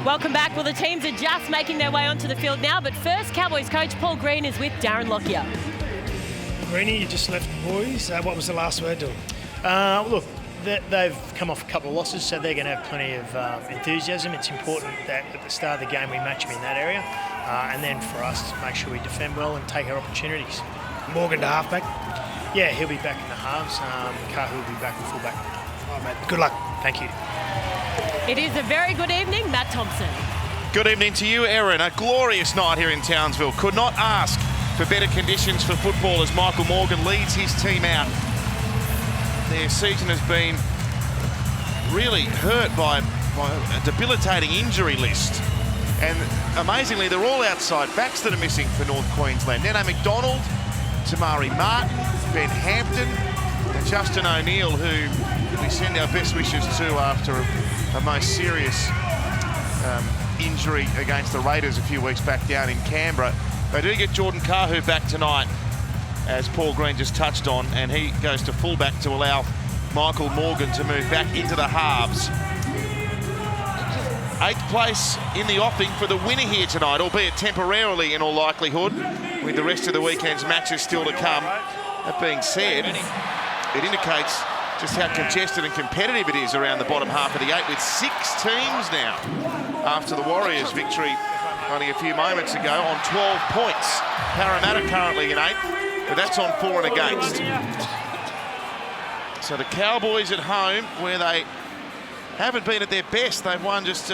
Welcome back. Well, the teams are just making their way onto the field now, but first, Cowboys coach Paul Green is with Darren Lockyer. Greenie, you just left the boys. What was the last word to them? Look, they've come off a couple of losses, so they're going to have plenty of enthusiasm. It's important that at the start of the game we match them in that area, and then for us to make sure we defend well and take our opportunities. Morgan to halfback? Yeah, he'll be back in the halves. Kahu will be back in fullback. All right, mate. Good luck. Thank you. It is a very good evening, Matt Thompson. Good evening to you, Erin. A glorious night here in Townsville. Could not ask for better conditions for football as Michael Morgan leads his team out. Their season has been really hurt by a debilitating injury list. And amazingly, they're all outside backs that are missing for North Queensland. Nene McDonald, Tamari Martin, Ben Hampton, and Justin O'Neill, who we send our best wishes to after a most serious injury against the Raiders a few weeks back down in Canberra. They do get Jordan Kahu back tonight, as Paul Green just touched on, and he goes to fullback to allow Michael Morgan to move back into the halves. 8th place in the offing for the winner here tonight, albeit temporarily in all likelihood, with the rest of the weekend's matches still to come. That being said, it indicates just how congested and competitive it is around the bottom half of the 8, with 6 teams now after the Warriors' victory only a few moments ago on 12 points. Parramatta currently in 8th, but that's on 4 and against. So the Cowboys at home, where they haven't been at their best. They've won just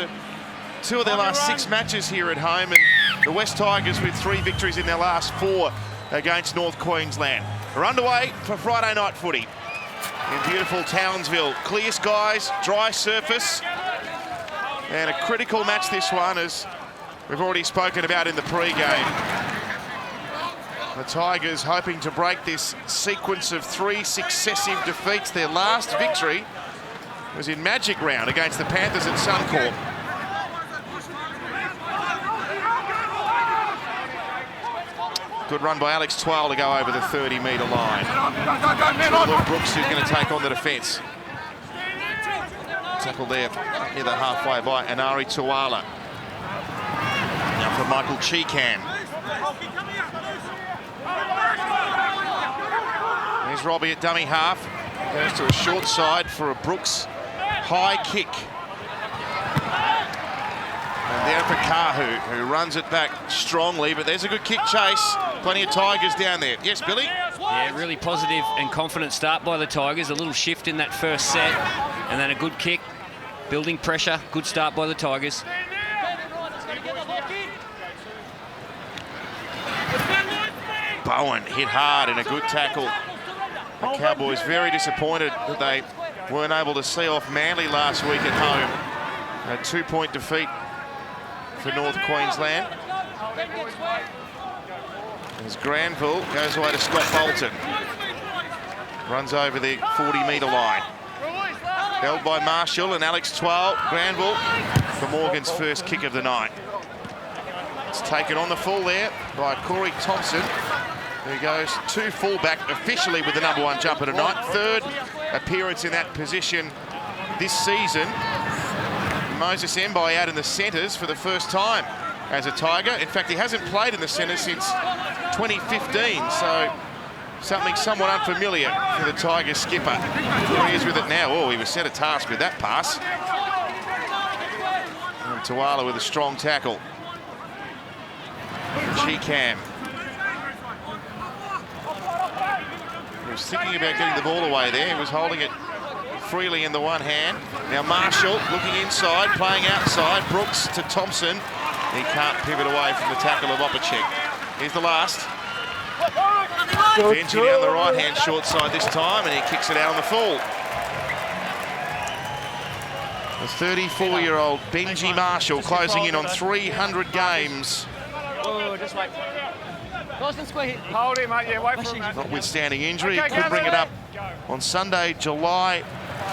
2 of their last 6 matches here at home, and the West Tigers with 3 victories in their last 4 against North Queensland. We're underway for Friday night footy in beautiful Townsville. Clear skies, dry surface, and a critical match this one, as we've already spoken about in the pre-game. The Tigers hoping to break this sequence of 3 successive defeats. Their last victory was in Magic Round against the Panthers at Suncorp. Good run by Alex Twal to go over the 30-metre line. Luke Brooks who's going to take on the defence. Tackle there near the halfway by Anari Tuala. Now for Michael Cheekan. There's Robbie at dummy half. Goes to a short side for a Brooks high kick. And there for Kahu, who runs it back strongly, but there's a good kick chase. Plenty of Tigers down there. Yes, Billy? Yeah, really positive and confident start by the Tigers. A little shift in that first set, and then a good kick. Building pressure. Good start by the Tigers. Bowen hit hard in a good tackle. The Cowboys very disappointed that they weren't able to see off Manly last week at home. A 2-point defeat for North Queensland. As Granville goes away to Scott Bolton. Runs over the 40-metre line. Held by Marshall and Alex Twal. Granville for Morgan's first kick of the night. It's taken on the full there by Corey Thompson, who goes to fullback officially with the #1 jumper tonight. 3rd appearance in that position this season. Moses Mbai out in the centres for the first time as a Tiger. In fact, he hasn't played in the centres since 2015, so something somewhat unfamiliar for the Tigers skipper. Here he is with it now. Oh, he was set a task with that pass. And Tuala with a strong tackle. Cheekan. He was thinking about getting the ball away there. He was holding it freely in the one hand. Now Marshall looking inside, playing outside. Brooks to Thompson. He can't pivot away from the tackle of Opacek. Here's the last. Benji down the right-hand short side this time, and he kicks it out on the full. The 34-year-old Benji Marshall closing in on 300 games. Oh, just wait. Hold him, mate. Yeah, wait for him. Notwithstanding injury, he could bring it up on Sunday, July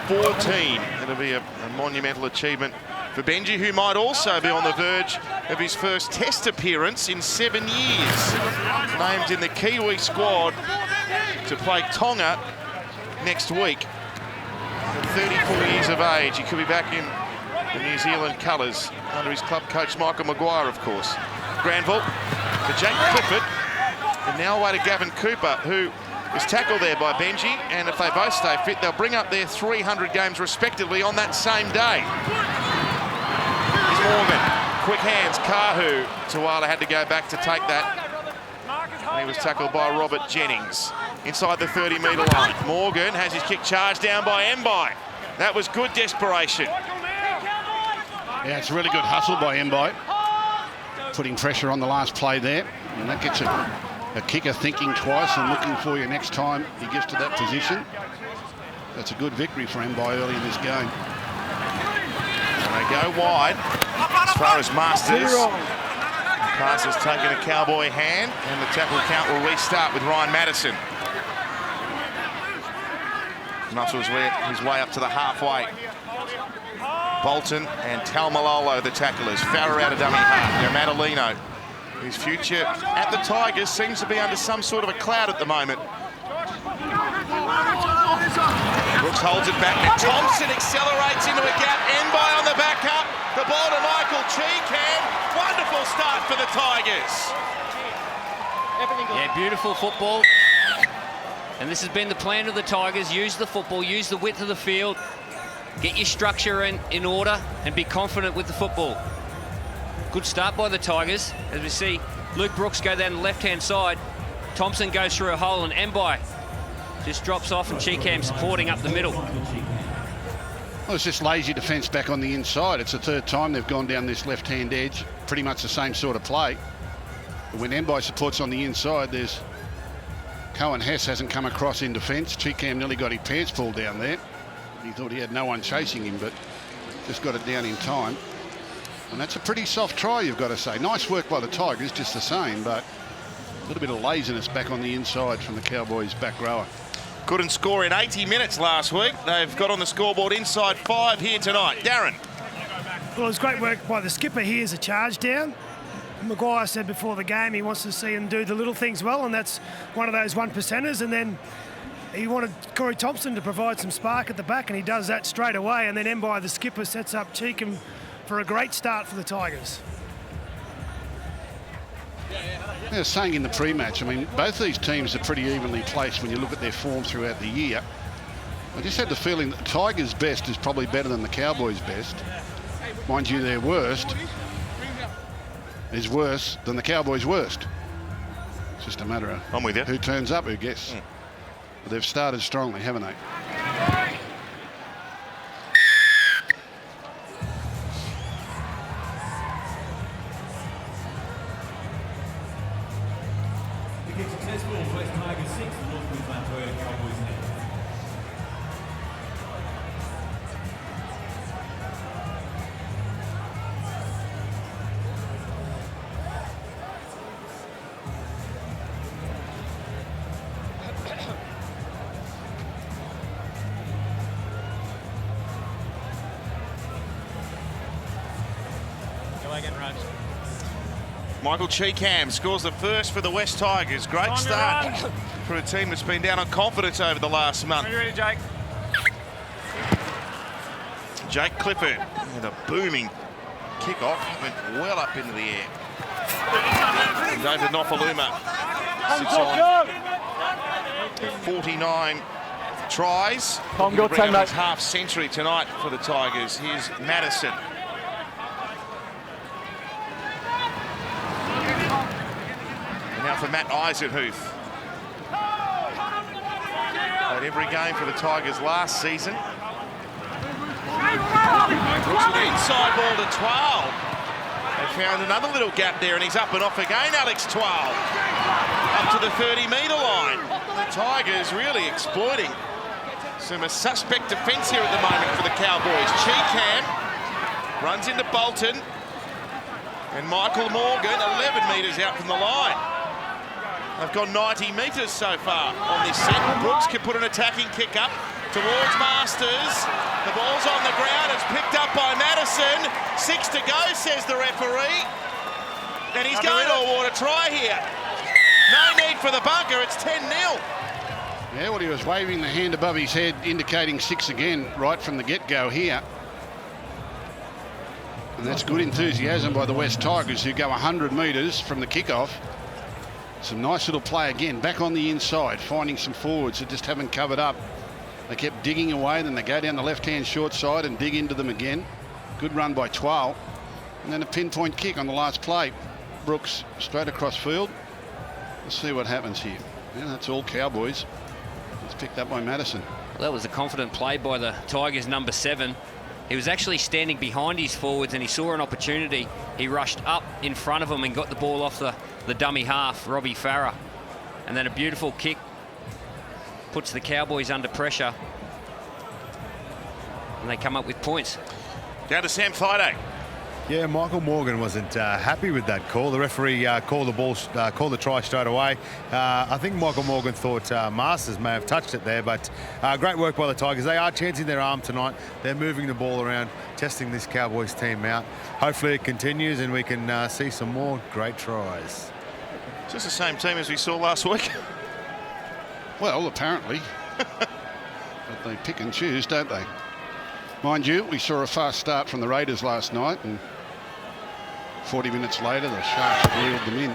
14. It'll be a monumental achievement for Benji, who might also be on the verge of his first Test appearance in 7 years. Named in the Kiwi squad to play Tonga next week. At 34 years of age, he could be back in the New Zealand colours under his club coach Michael Maguire, of course. Granville for Jake Clifford, and now away to Gavin Cooper, who is tackled there by Benji, and if they both stay fit, they'll bring up their 300 games respectively on that same day. Here's Morgan, quick hands, Kahu. Tuala had to go back to take that. And he was tackled by Robert Jennings inside the 30-metre line. Morgan has his kick charged down by Mbai. That was good desperation. Yeah, it's a really good hustle by Mbai, putting pressure on the last play there, and that gets a kicker thinking twice and looking for you next time he gets to that position. That's a good victory for Mbai early in this game. And they go wide as far as Masters. Pass has taken a Cowboy hand, and the tackle count will restart with Ryan Madison. Muscles his way up to the halfway. Bolton and Talmalolo, the tacklers. Farrer out of dummy half. Now Madalino, whose future at the Tigers seems to be under some sort of a cloud at the moment. Brooks holds it back, and Thompson accelerates into a gap. Mbai on the back up. The ball to Michael Cheekham. Wonderful start for the Tigers. Yeah, beautiful football. And this has been the plan of the Tigers. Use the football, use the width of the field, get your structure in order, and be confident with the football. Good start by the Tigers. As we see Luke Brooks go down the left-hand side. Thompson goes through a hole, and Mbai just drops off, and Cheekham supporting up the middle. Well, it's just lazy defence back on the inside. It's the third time they've gone down this left-hand edge. Pretty much the same sort of play. But when Mbai supports on the inside, there's Cohen Hess hasn't come across in defence. Cheekham nearly got his pants pulled down there. He thought he had no one chasing him, but just got it down in time. And that's a pretty soft try, you've got to say. Nice work by the Tigers, just the same, but a little bit of laziness back on the inside from the Cowboys' back rower. Couldn't score in 80 minutes last week. They've got on the scoreboard inside 5 here tonight. Darren. Well, it was great work by the skipper. Here's a charge down. Maguire said before the game he wants to see him do the little things well, and that's one of those 1%ers. And then he wanted Corey Thompson to provide some spark at the back, and he does that straight away. And then Mbai, the skipper, sets up Cheekham for a great start for the Tigers. Yeah, saying in the pre-match, I mean, both these teams are pretty evenly placed when you look at their form throughout the year. I just had the feeling that the Tigers' best is probably better than the Cowboys' best. Mind you, their worst is worse than the Cowboys' worst. It's just a matter of I'm with you. Who turns up, who gets. But they've started strongly, haven't they? Successful West Tigers 6 and North Queensland Cowboys next. Go again, Raj. Michael Cheekham scores the first for the West Tigers. Great start for a team that's been down on confidence over the last month. Are you ready, Jake? Jake Clifford with a booming kickoff, went well up into the air. David Nofaluma sits on 49 tries. Tom, He'll your bring turn, up his mate. half century tonight for the Tigers. Here's Madison. And now for Matt Eisenhuth. Played every game for the Tigers last season. Looks at the inside ball to 12. They found another little gap there, and he's up and off again, Alex 12. Up to the 30-metre line. The Tigers really exploiting some suspect defence here at the moment for the Cowboys. Cheekham runs into Bolton. And Michael Morgan, 11 metres out from the line. They've gone 90 metres so far on this set. Brooks can put an attacking kick up towards Masters. The ball's on the ground. It's picked up by Madison. 6 to go, says the referee. And he's going to award a try here. No need for the bunker. It's 10-0. Yeah, well, he was waving the hand above his head, indicating 6 again right from the get-go here. And that's good enthusiasm by the West Tigers, who go 100 metres from the kickoff. Some nice little play again, back on the inside, finding some forwards that just haven't covered up. They kept digging away, then they go down the left-hand short side and dig into them again. Good run by Twal. And then a pinpoint kick on the last play. Brooks straight across field. Let's see what happens here. Yeah, that's all Cowboys. It's picked up by Madison. Well, that was a confident play by the Tigers' number 7. He was actually standing behind his forwards and he saw an opportunity. He rushed up in front of him and got the ball off the dummy half, Robbie Farah. And then a beautiful kick puts the Cowboys under pressure. And they come up with points. Down to Sam Thaiday. Yeah, Michael Morgan wasn't happy with that call. The referee called the try straight away. I think Michael Morgan thought Masters may have touched it there, but great work by the Tigers. They are chancing their arm tonight. They're moving the ball around, testing this Cowboys team out. Hopefully it continues and we can see some more great tries. Is this the same team as we saw last week? Well, apparently. But they pick and choose, don't they? Mind you, we saw a fast start from the Raiders last night, and 40 minutes later, the Sharks have reeled them in.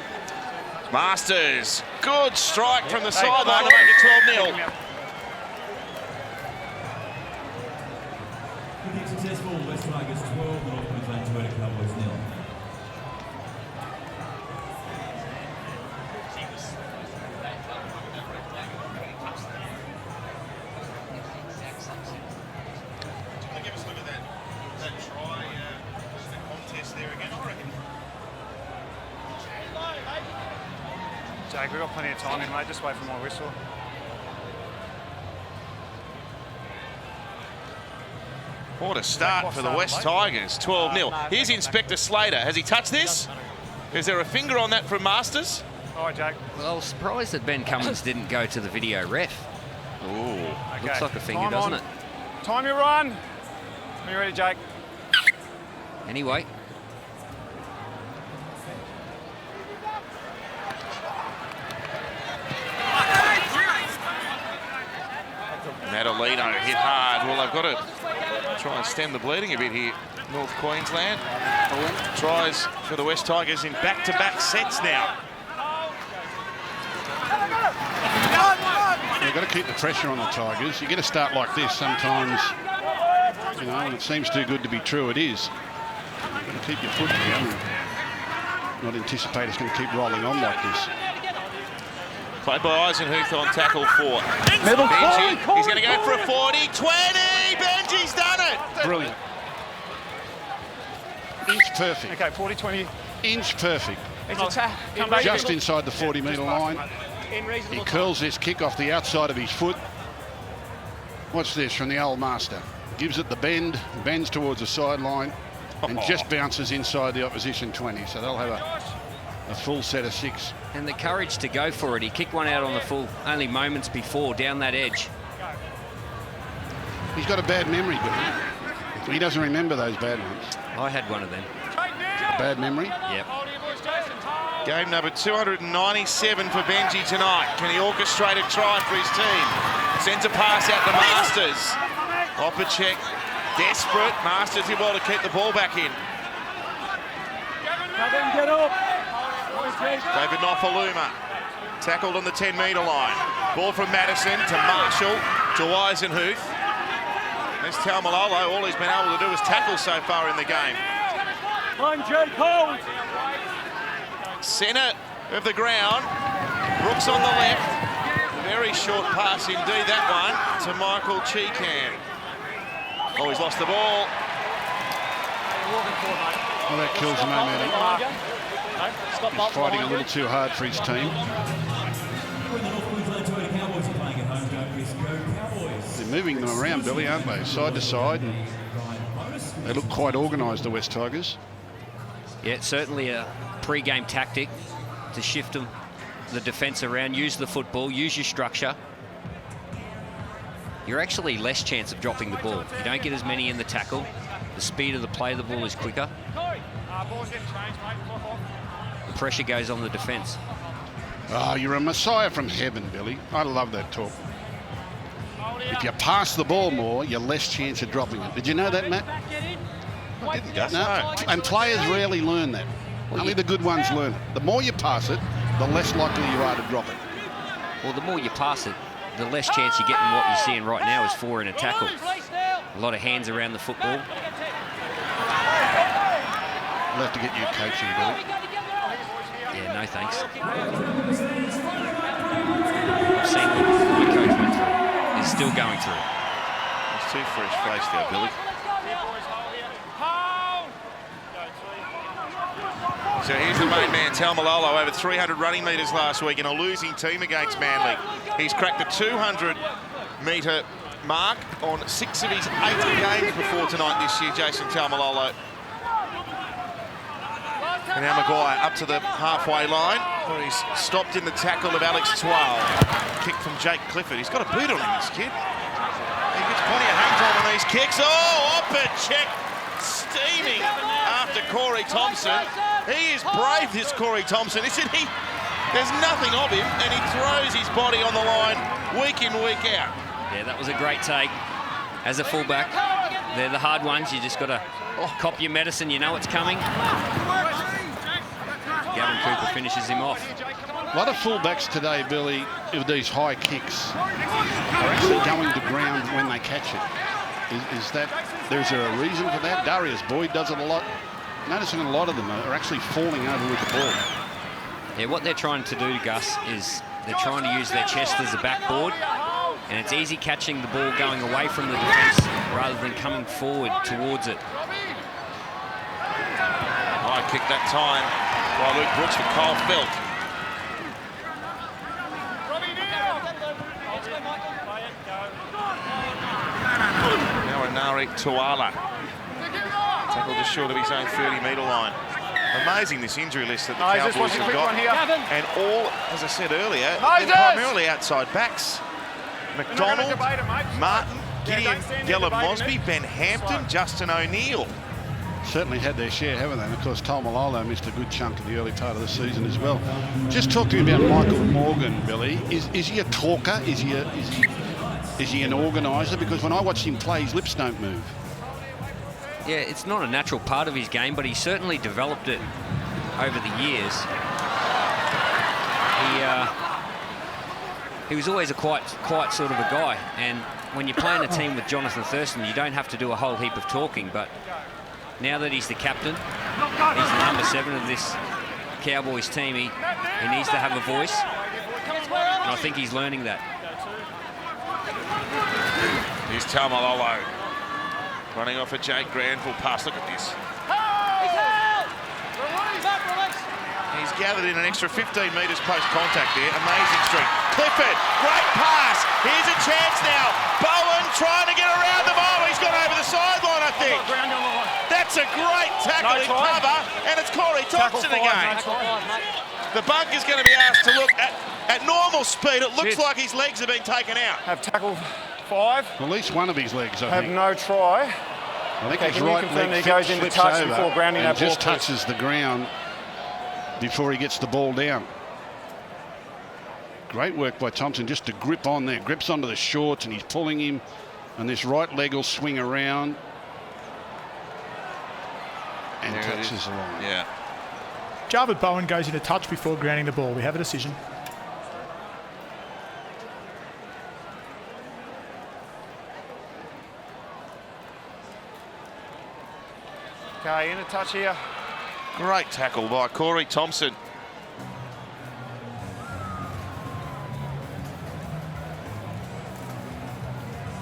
Masters, good strike from the sideline to make it 12-0. With the successful West Tigers 12, North Queensland Cowboys 0. Jake, we've got plenty of time in, mate. Just wait for my whistle. What a start for the West Tigers, 12-0. Here's Inspector Slater. Has he touched this? Is there a finger on that from Masters? All right, Jake. Well, I was surprised that Ben Cummins didn't go to the video ref. Ooh. Okay. Looks like a finger, Time doesn't on. it? Time your run. Are you ready, Jake? Anyway. Madalino hit hard. Well, they've got to try and stem the bleeding a bit here. North Queensland tries for the West Tigers in back-to-back sets now. You've got to keep the pressure on the Tigers. You get a start like this sometimes, you know, when it seems too good to be true, it is. You've got to keep your foot down and not anticipate it's going to keep rolling on like this. Played by Eisenhuth on tackle 4. Benji, he's going to go for a 40, 20, Benji's done it! Brilliant. Inch perfect. Okay, 40, 20. Inch perfect. It's a tap. Just inside the 40-metre line. He curls this kick off the outside of his foot. Watch this from the old master. Gives it the bend, bends towards the sideline, and just bounces inside the opposition 20. So they'll have a full set of 6. And the courage to go for it. He kicked one out on the full only moments before down that edge. He's got a bad memory, but he doesn't remember those bad ones. I had one of them. A bad memory? Yep. Game number 297 for Benji tonight. Can he orchestrate a try for his team? Sends a pass out to Masters. Opacek, desperate. Masters did well to keep the ball back in. Get up. David Nofaluma tackled on the 10-metre line. Ball from Madison to Marshall to Eisenhuth. There's Taumalolo. All he's been able to do is tackle so far in the game. Centre of the ground. Brooks on the left. Very short pass indeed, that one, to Michael Cheekan. Oh, he's lost the ball. Well, that kills the momentum. He's fighting a little too hard for his team. When the North Queensland Cowboys are playing at home, don't miss Go Cowboys. They're moving them around, Billy, aren't they? Side to side. And they look quite organised, the West Tigers. Yeah, it's certainly a pre-game tactic to shift them, the defence around, use the football, use your structure. You're actually less chance of dropping the ball. You don't get as many in the tackle. The speed of the play of the ball is quicker. The pressure goes on the defence. Oh, you're a messiah from heaven, Billy. I love that talk. If you pass the ball more, you're less chance of dropping it. Did you know that, Matt? I didn't, Gus. No, No. and players rarely learn that. Only the good ones learn it. The more you pass it, the less likely you are to drop it. Well, the more you pass it, the less chance you get in what you're seeing right now is 4 in a tackle. A lot of hands around the football. We'll have to get you coaching, Billy. Yeah, no thanks. I've seen what my coach went through. He's still going through. It's too fresh-faced there, Billy. So here's the main man, Taumalolo, over 300 running metres last week in a losing team against Manly. He's cracked the 200-metre mark on 6 of his 8 games before tonight this year, Jason Taumalolo. And now Maguire up to the halfway line, where he's stopped in the tackle of Alex Twal. Kick from Jake Clifford. He's got a boot on him, this kid. He gets plenty of hang time on these kicks. Oh, off a check, steaming after Corey Thompson. He is brave, this Corey Thompson, isn't he? There's nothing of him, and he throws his body on the line week in, week out. Yeah, that was a great take. As a fullback, they're the hard ones. You just got to cop your medicine. You know it's coming. Gavin Cooper finishes him off. A lot of fullbacks today, Billy, with these high kicks, are actually going to ground when they catch it. Is that, there's there a reason for that? Darius Boyd does it a lot. Noticing a lot of them are actually falling over with the ball. Yeah, what they're trying to do, Gus, is they're trying to use their chest as a backboard, and it's easy catching the ball going away from the defence rather than coming forward towards it. High kick that time by Luke Brooks for Kyle Felt. Now Anari Tuala. Tackled just short of his own 30-metre line. Amazing, this injury list that the Cowboys have got. And all, as I said earlier, they're primarily outside backs. McDonald, Martin, Gideon Gella-Mosby, Ben Hampton, Justin O'Neill. Certainly had their share, haven't they? And of course, Taumalolo missed a good chunk of the early part of the season as well. Just talk to me about Michael Morgan, Billy. Is he a talker? Is he an organiser? Because when I watch him play, his lips don't move. Yeah, it's not a natural part of his game, but he certainly developed it over the years. He was always a quiet sort of a guy, and when you're playing a team with Jonathan Thurston, you don't have to do a whole heap of talking, but now that he's the captain, he's the number 7 of this Cowboys team, he needs to have a voice, and I think he's learning that. Here's Taumalolo running off a Jake Granville pass. Look at this. He's gathered in an extra 15 metres post-contact there. Amazing strength. Clifford, great pass. Here's a chance now. Bowen trying to get around the ball. He's gone over the sideline, I think. That's a great tackle in cover, and it's Corey Thompson again. The bunker's going to be asked to look at normal speed. It looks like his legs have been taken out. Have tackled 5. Well, at least one of his legs, I think. Have no try. I think his can right you confirm leg he goes into flips touch over before grounding and that ball, just touches the ground before he gets the ball down. Great work by Thompson just to grip on there. Grips onto the shorts and he's pulling him, and this right leg will swing around and There it touches is. along. Yeah. Jarvid Bowen goes into touch before grounding the ball. We have a decision. Okay, in a touch here. Great tackle by Corey Thompson.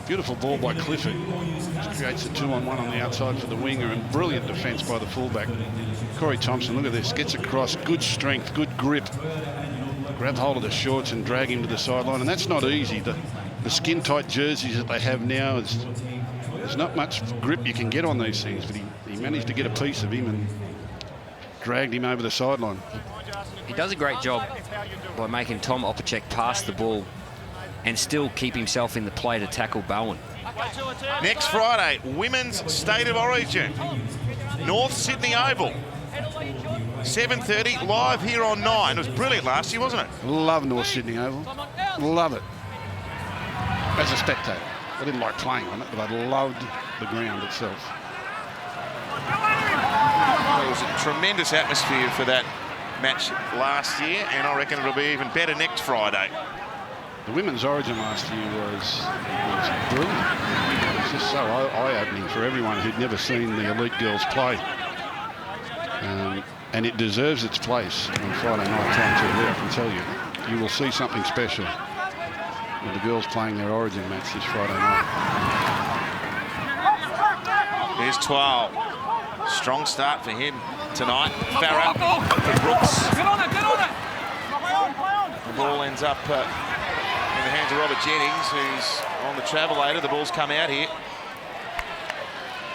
Beautiful ball by Clifford. Just creates a 2-on-1 on the outside for the winger, and brilliant defence by the fullback. Corey Thompson, look at this, gets across, good strength, good grip. Grab hold of the shorts and drag him to the sideline, and that's not easy. The skin-tight jerseys that they have now, there's not much grip you can get on these things, but he managed to get a piece of him and dragged him over the sideline. He does a great job by making Tom Opacek pass the ball and still keep himself in the play to tackle Bowen. Next Friday, Women's State of Origin. North Sydney Oval. 7:30, live here on 9. It was brilliant last year, wasn't it? Love North Sydney Oval. Love it. As a spectator. I didn't like playing on it, but I loved the ground itself. It was a tremendous atmosphere for that match last year, and I reckon it'll be even better next Friday. The women's origin last year was brilliant. It was just so eye-opening for everyone who'd never seen the elite girls play. And it deserves its place on Friday night time TV, I can tell you. You will see something special with the girls playing their origin match this Friday night. Here's 12. Strong start for him tonight. Farah for Brooks. Get on it, get on it! The ball ends up in the hands of Robert Jennings, who's on the travelator. The ball's come out here.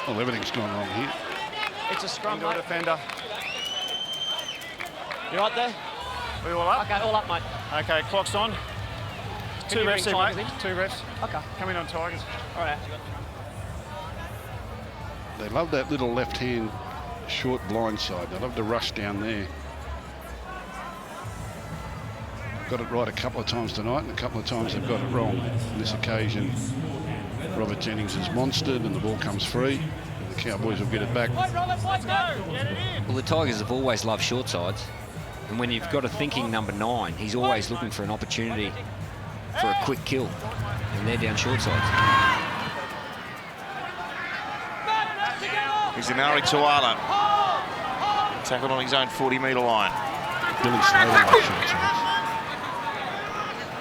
Well, everything's gone wrong here. It's a scrum, mate. Defender. You right there? Are you all up? Okay, all up, mate. Okay, clock's on. Two refs here, mate. Two refs. Okay. Coming on Tigers. All right. They love that little left-hand short blind side. They love to rush down there. Got it right a couple of times tonight, and a couple of times they've got it wrong. On this occasion, Robert Jennings is monstered, and the ball comes free, and the Cowboys will get it back. Well, the Tigers have always loved short sides, and when you've got a thinking number 9, he's always looking for an opportunity for a quick kill, and they're down short sides. Here's Inari Tuala. Tackled on his own 40-metre line. Billy Slater loves short sides.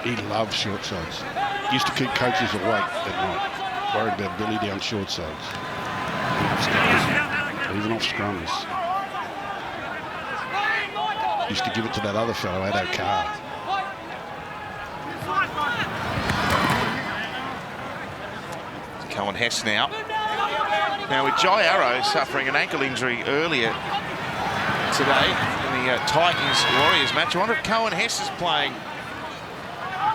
He loves short sides. Used to keep coaches awake at night, worried about Billy down short sides. Even off scrums. Used to give it to that other fellow, Addo Carr. Cohen Hess now. Now with Jai Arrow suffering an ankle injury earlier today in the Titans-Warriors match, I wonder if Cohen Hess is playing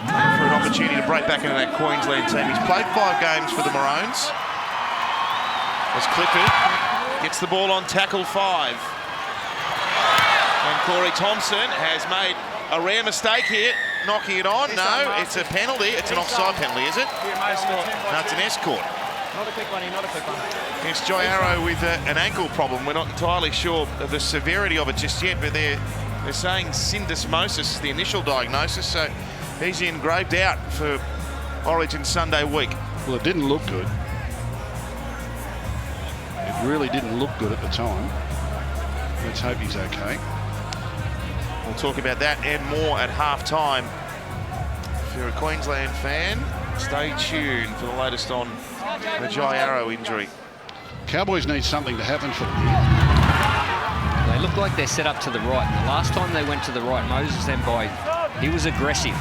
for an opportunity to break back into that Queensland team. He's played 5 games for the Maroons. As Clifford gets the ball on tackle 5. And Corey Thompson has made a rare mistake here, knocking it on. No, it's a penalty. It's an offside penalty, is it? No, it's an escort. Not a quick one here, not a quick one. It's Jai Arrow with an ankle problem. We're not entirely sure of the severity of it just yet, but they're saying syndesmosis, the initial diagnosis, so he's in grave doubt for Origin Sunday week. Well, it didn't look good. It really didn't look good at the time. Let's hope he's okay. We'll talk about that and more at half-time. If you're a Queensland fan, stay tuned for the latest on the Jai Arrow injury. Cowboys need something to happen for them. They look like they're set up to the right. The last time they went to the right, Moses Mbye, he was aggressive.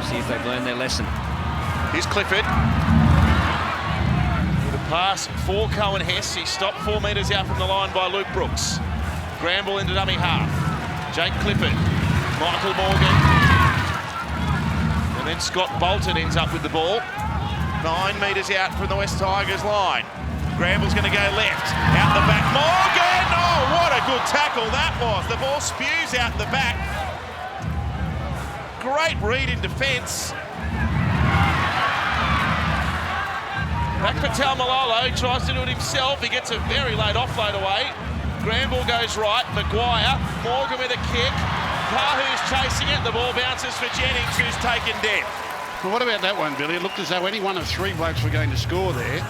See if they've learned their lesson. Here's Clifford. With a pass for Cohen Hess. He stopped 4 metres out from the line by Luke Brooks. Granville into dummy half. Jake Clifford. Michael Morgan. And then Scott Bolton ends up with the ball. 9 metres out from the West Tigers line. Granville's going to go left. Out the back. Morgan! Oh, what a good tackle that was. The ball spews out the back. Great read in defence. Back for Taumalolo. Tries to do it himself. He gets a very late offload away. Granville goes right. Maguire. Morgan with a kick. Kahu's chasing it. The ball bounces for Jennings, who's taken dead. Well, what about that one, Billy? It looked as though any one of 3 blokes were going to score there,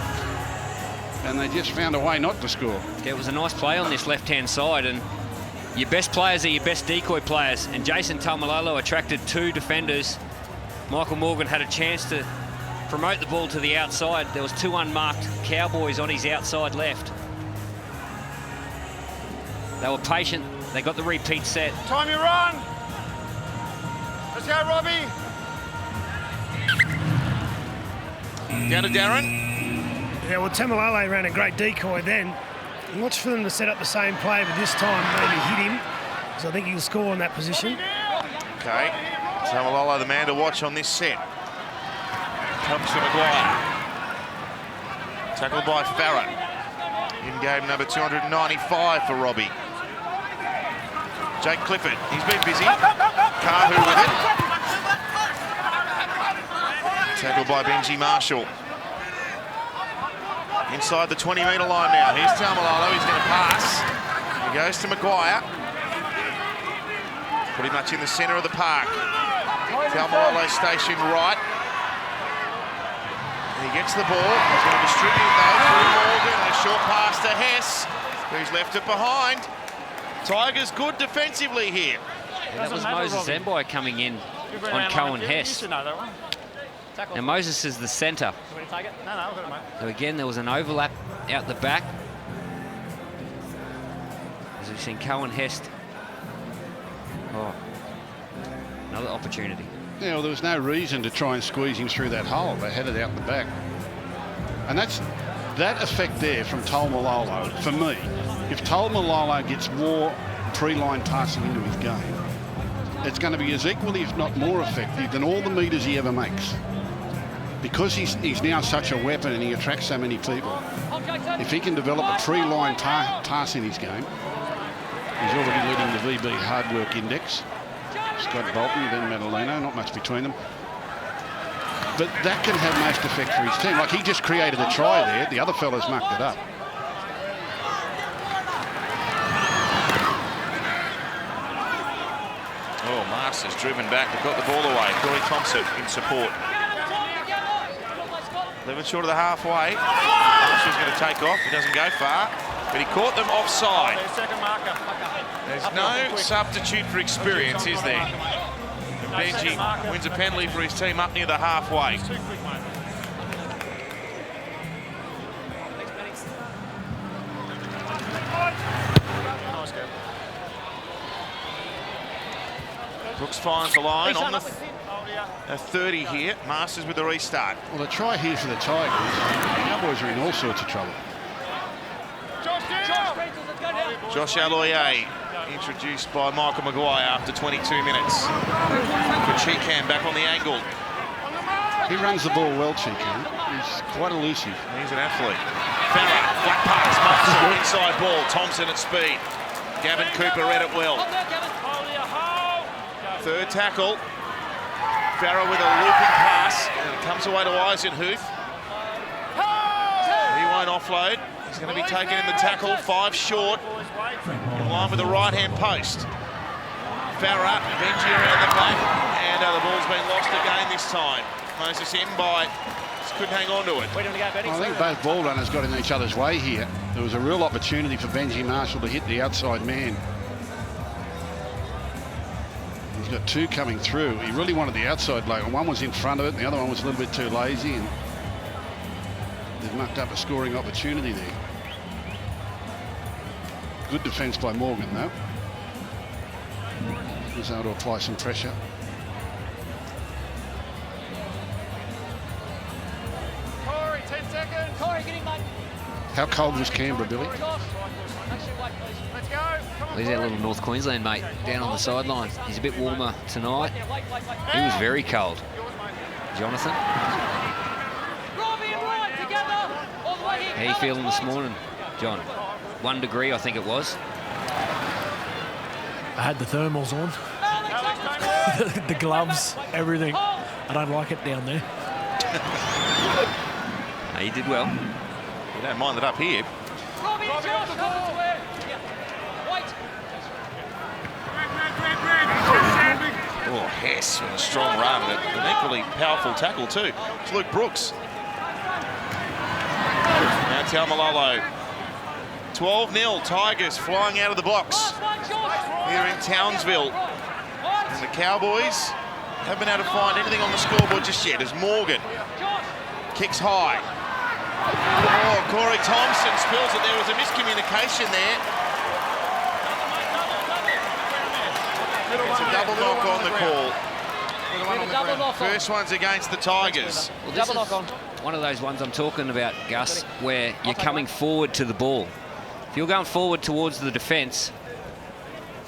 and they just found a way not to score. Yeah, it was a nice play on this left-hand side, and your best players are your best decoy players, and Jason Taumalolo attracted 2 defenders. Michael Morgan had a chance to promote the ball to the outside. There was 2 unmarked Cowboys on his outside left. They were patient. They got the repeat set. Time you run! Let's go, Robbie! Down to Darren. Yeah, well, Tamalalo ran a great decoy then. Watch for them to set up the same play, but this time maybe hit him, because I think he'll score in that position. Okay, Tamalolo the man to watch on this set. Comes to Maguire. Tackled by Farah. In game number 295 for Robbie. Jake Clifford, he's been busy. Kahu with it. Tackled by Benji Marshall. Inside the 20-metre line now. Here's Taumalolo. He's going to pass. He goes to Maguire. Pretty much in the centre of the park. Taumalolo stationed right. He gets the ball. He's going to distribute though through Morgan. And a short pass to Hess, who's left it behind. Tigers good defensively here. Yeah, that was Moses Zembai coming in on Cohen Hess. Now Moses is the centre. So again, there was an overlap out the back. As we've seen Cohen Hess. Oh, another opportunity. Yeah, well, there was no reason to try and squeeze him through that hole. They had it out the back. And that's that effect there from Taumalolo, for me. If Taumalolo gets more pre-line passing into his game, it's going to be as equally, if not more effective than all the metres he ever makes. Because he's now such a weapon and he attracts so many people. If he can develop a pre-line pass in his game, he's already leading the VB hard work index. Scott Bolton, then Madaleno, not much between them. But that can have most effect for his team. Like, he just created a try there. The other fellas mucked it up. Oh, Masters driven back. They've got the ball away. Corey Thompson in support. 11 short of the halfway. Marshall's going to take off. He doesn't go far, but he caught them offside. There's no substitute for experience, is there? Benji wins a penalty for his team up near the halfway. Brooks finds the line on the 30 here. Masters with the restart. Well, the try here for the Tigers. The Cowboys are in all sorts of trouble. Josh Aloier, introduced by Michael Maguire after 22 minutes. Cheekham back on the angle. He runs the ball well, Cheekham. He's quite elusive. He's an athlete. Farah, flat pass, Marshall, inside ball. Thompson at speed. Gavin Cooper read it well. Third tackle. Farah with a looping pass. And it comes away to Eisenhuth. He won't offload. He's going to be taken in the tackle, 5 short, in line with the right-hand post. Farah, Benji around the back, and the ball's been lost again this time. Moses Mbai just couldn't hang on to it. I think both ball runners got in each other's way here. There was a real opportunity for Benji Marshall to hit the outside man. He's got 2 coming through. He really wanted the outside bloke, and one was in front of it, and the other one was a little bit too lazy, and they've mucked up a scoring opportunity there. Good defence by Morgan, though. He was able to apply some pressure. Corey, 10 seconds. Corey, get him, mate. How cold was Canberra, Billy? Let's go. He's our little North Queensland mate down on the sideline. He's a bit warmer tonight. He was very cold. Jonathan? How you feeling this morning, John? 1 degree, I think it was. I had the thermals on. The gloves, everything. I don't like it down there. No, you did well. You don't mind it up here. Oh, Hess with a strong run, and an equally powerful tackle too. It's Luke Brooks. Now Taumalolo. 12-0, Tigers flying out of the blocks here in Townsville. And the Cowboys haven't been able to find anything on the scoreboard just yet as Morgan kicks high. Oh, Corey Thompson spills it. There was a miscommunication there. It's a double knock on the call. First one's against the Tigers. Well, double knock on. One of those ones I'm talking about, Gus, where you're coming forward to the ball. If you're going forward towards the defence,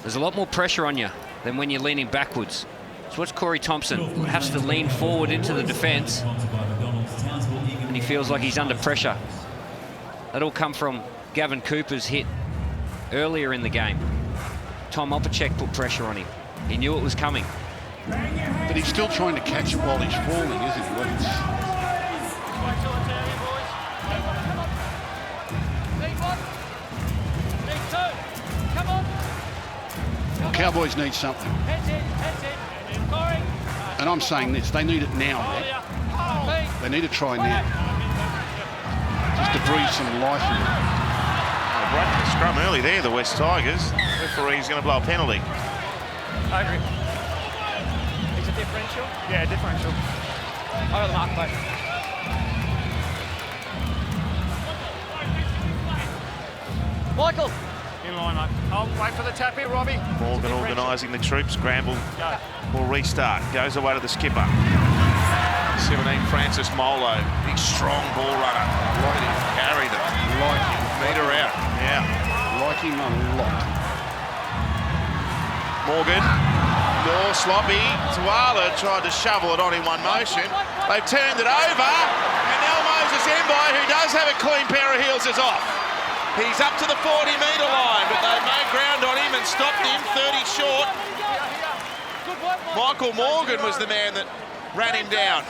there's a lot more pressure on you than when you're leaning backwards. So what's Corey Thompson has to lean forward into the defence, and he feels like he's under pressure. That'll come from Gavin Cooper's hit earlier in the game. Tom Opacek put pressure on him. He knew it was coming. But he's still trying to catch it while he's falling, isn't he? The Cowboys need something. And I'm saying this, they need it now, Matt. They need to try now. Just to breathe some life in it. Breaking the scrum early there, the West Tigers. Referee's going to blow a penalty. I agree. It's a differential? Yeah, differential. Over the mark, mate. Michael! In line, mate. I'll wait for the tap here, Robbie. Morgan organising the troops, scramble. Will restart. Goes away to the skipper. 17, Francis Molo. Big, strong ball runner. Like him. Carry them. Like him. Meter out. Yeah. Like him a lot. Morgan. More sloppy. Tuala tried to shovel it on in one motion. They've turned it over. And now Moses Mbai, who does have a clean pair of heels, is off. He's up to the 40-metre line, but they've made ground on him and stopped him 30 short. Michael Morgan was the man that ran him down.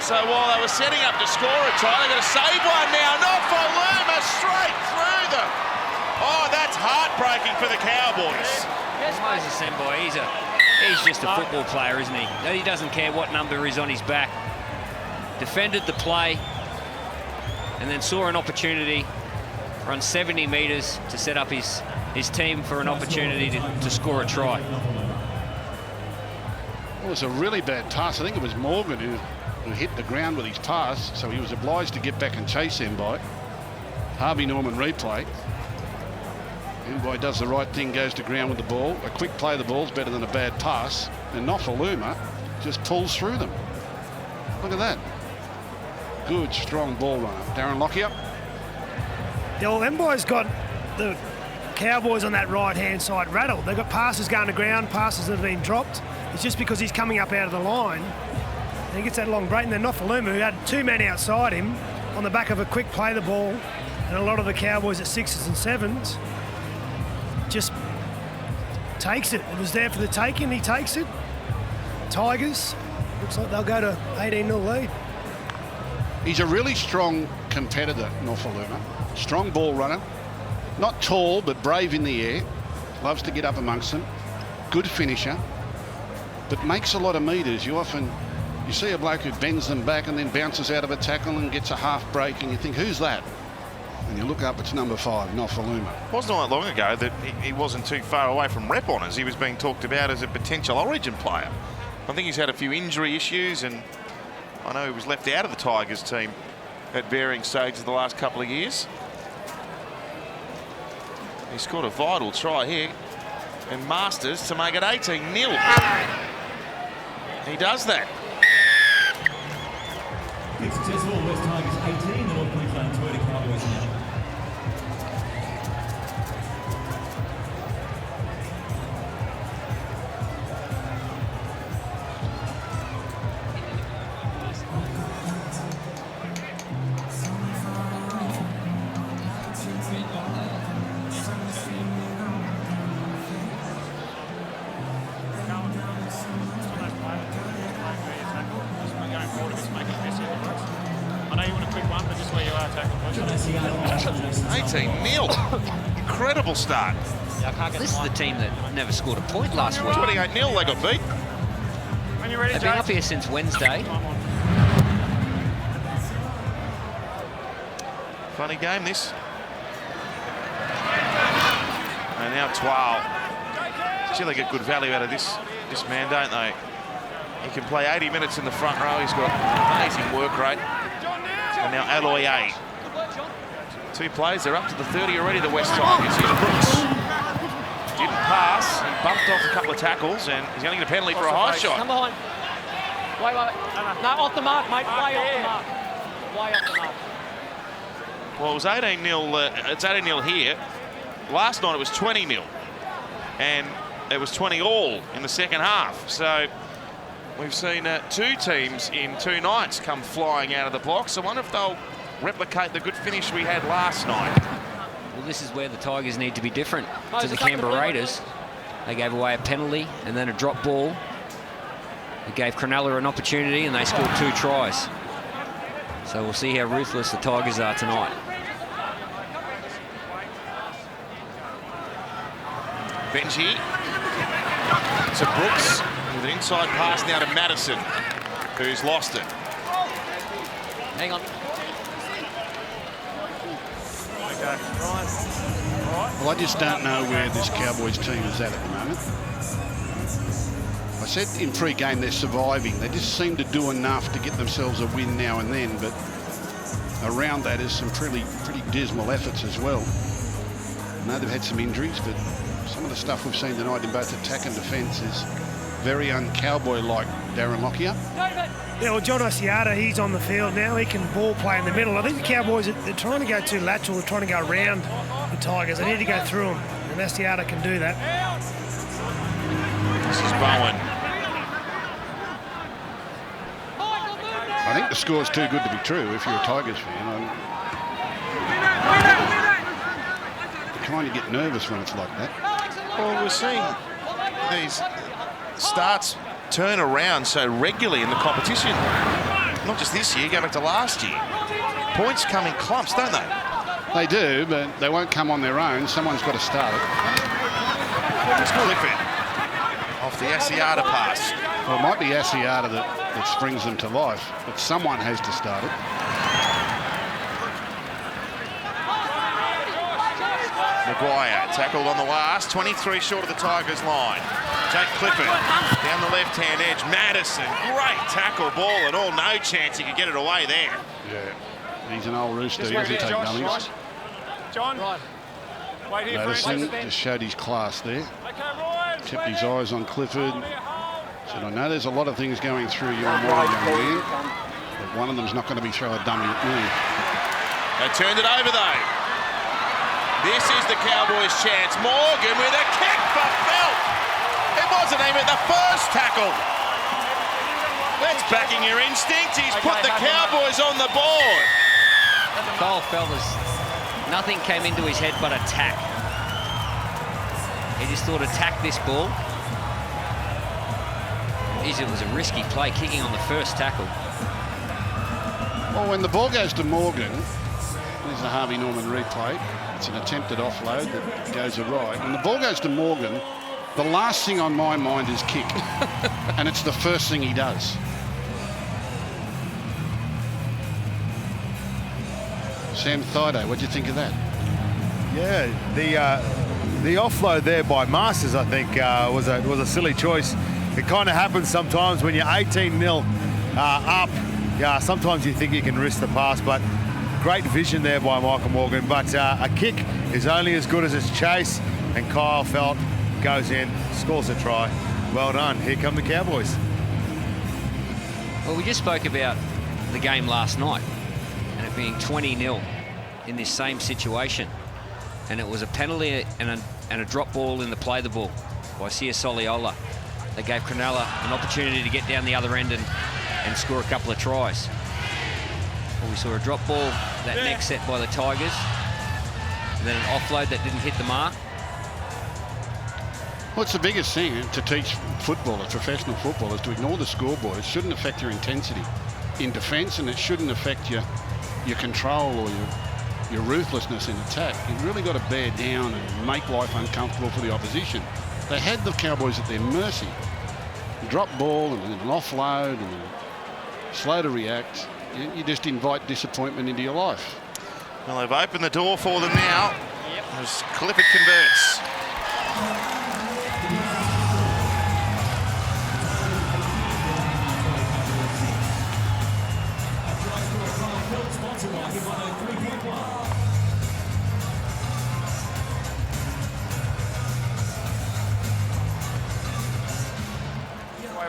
So while they were setting up to score a try, they're going to save one now. Not for Luma, straight through them. Oh, that's heartbreaking for the Cowboys. Moses Mbai, he's just a football player, isn't he? He doesn't care what number is on his back. Defended the play and then saw an opportunity, run 70 metres to set up his team for an opportunity to score a try. It was a really bad pass. I think it was Morgan who hit the ground with his pass, so he was obliged to get back and chase Mbai. Harvey Norman replay. Mbai does the right thing, goes to ground with the ball. A quick play of the ball is better than a bad pass. And Nofaluma just pulls through them. Look at that. Good, strong ball runner. Darren Lockyer. Yeah, well, Mbai's got the Cowboys on that right-hand side rattled. They've got passes going to ground, passes that have been dropped. It's just because he's coming up out of the line. And he gets that long break. And then Nofaluma, who had two men outside him, on the back of a quick play the ball, and a lot of the Cowboys at 6s and 7s, just takes it. It was there for the taking. He takes it. Tigers, looks like they'll go to 18-0 lead. He's a really strong competitor, Nofaluma. Strong ball runner. Not tall, but brave in the air. Loves to get up amongst them. Good finisher. But makes a lot of metres. You see a bloke who bends them back and then bounces out of a tackle and gets a half break, and you think, who's that? And you look up, it's number 5, Nofaluma. It wasn't all that long ago that he wasn't too far away from rep honours. He was being talked about as a potential Origin player. I think he's had a few injury issues, and I know he was left out of the Tigers team at varying stages the last couple of years. He scored a vital try here, and Masters to make it 18-0. He does that. It's successful. West Tigers 18, the North Queensland Cowboys 9. I know you want a quick one, but just where you are, tackle. 18-0. Incredible start. This is the team that never scored a point last week. 28-0, they got beat. When you're ready, They've been up here since Wednesday. Funny game, this. And now Twal. Still, they get good value out of this man, don't they? He can play 80 minutes in the front row. He's got amazing work rate. And now Alloy A. 2 plays, they're up to the 30 already, the West Tigers. Here's Brooks. Didn't pass. He bumped off a couple of tackles, and he's going to get a penalty for a high shot. Come on. Wait. No, off the mark, mate. Way off the mark. Way off the mark. Well, it was 18-0. It's 18-0 here. Last night it was 20-0. And it was 20-all in the second half. So we've seen 2 teams in 2 nights come flying out of the blocks. I wonder if they'll replicate the good finish we had last night. Well, this is where the Tigers need to be different to the Canberra Raiders. They gave away a penalty and then a drop ball. It gave Cronulla an opportunity and they scored 2 tries. So we'll see how ruthless the Tigers are tonight. Benji to Brooks with an inside pass now to Madison, who's lost it. Hang on. Well, I just don't know where this Cowboys team is at the moment. I said in pre-game they're surviving. They just seem to do enough to get themselves a win now and then, but around that is some pretty dismal efforts as well. I know they've had some injuries, but some of the stuff we've seen tonight in both attack and defence is very un-Cowboy-like. Darren Lockyer. Yeah, well, John Asiata, he's on the field now. He can ball play in the middle. I think the Cowboys, they're trying to go too lateral. They're trying to go around the Tigers. They need to go through them, and Asiata can do that. This is Bowen. I think the score's too good to be true if you're a Tigers fan. You kind of get nervous when it's like that. Well, we're seeing these starts turn around so regularly in the competition. Not just this year, go back to last year. Points come in clumps, don't they? They do, but they won't come on their own. Someone's got to start it. It's Clifford off the Asiata pass. Well, it might be Asiata that springs them to life, but someone has to start it. Maguire tackled on the last, 23 short of the Tigers line. Jake Clifford down the left-hand edge. Madison, great tackle, ball at all. No chance he could get it away there. Yeah, he's an old rooster. He doesn't take dummies. John, wait here. Madison just showed his class there. Kept his eyes on Clifford. Said, I know there's a lot of things going through your mind, young man, but one of them's not going to be throw a dummy at me. They turned it over, though. This is the Cowboys' chance. Morgan with a kick for Felt. It wasn't even the first tackle. That's backing your instinct. He's put the Cowboys on the board. Kyle Felters, nothing came into his head but attack. He just thought attack this ball. Geez, it was a risky play, kicking on the first tackle. Well, when the ball goes to Morgan, there's the Harvey Norman replay. It's an attempted offload that goes awry. When the ball goes to Morgan, the last thing on my mind is kick. And it's the first thing he does. Sam Thido, what do you think of that? Yeah, the offload there by Masters, I think, was a silly choice. It kind of happens sometimes when you're 18-0 up. Yeah, sometimes you think you can risk the pass, but great vision there by Michael Morgan. But a kick is only as good as its chase, and Kyle Felt goes in, scores a try. Well done. Here come the Cowboys. Well, we just spoke about the game last night and it being 20-0 in this same situation. And it was a penalty and a drop ball in the play the ball by Sia Soliola. They gave Cronulla an opportunity to get down the other end and score a couple of tries. Well, we saw a drop ball that next set by the Tigers, and then an offload that didn't hit the mark. Well, it's the biggest thing to teach footballers, professional footballers, to ignore the scoreboard. It shouldn't affect your intensity in defence, and it shouldn't affect your control or your ruthlessness in attack. You've really got to bear down and make life uncomfortable for the opposition. They had the Cowboys at their mercy. Drop ball and an offload and slow to react. You just invite disappointment into your life. Well, they've opened the door for them now as Clifford converts.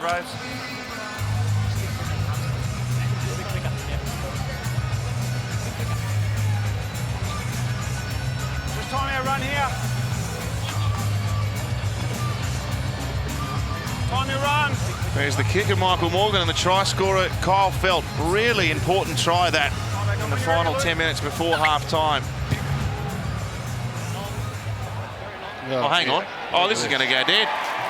Rose. Just time your run here. Time your run. There's the kicker, Michael Morgan, and the try scorer, Kyle Felt. Really important try that in the final 10 minutes before half-time. Oh, hang on. Oh, this is going to go dead.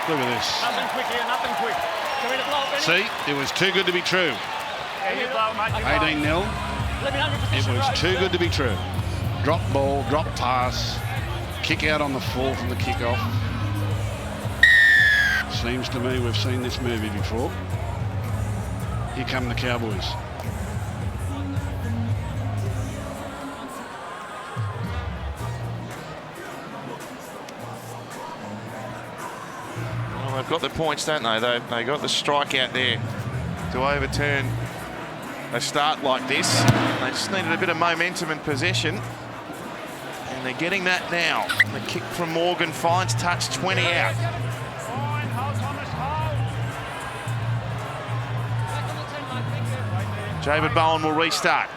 Look at this. Nothing quick here, nothing quick. Can we blow it, See, it was too good to be true. Yeah, you blow it, mate. 18-0. It was too good to be true. Drop ball, drop pass, kick out on the full from the kickoff. Seems to me we've seen this movie before. Here come the Cowboys. Well, they've got the points, don't they? They got the strike out there to overturn a start like this. They just needed a bit of momentum and possession. And they're getting that now. The kick from Morgan finds touch, 20 out. David Bowen will restart.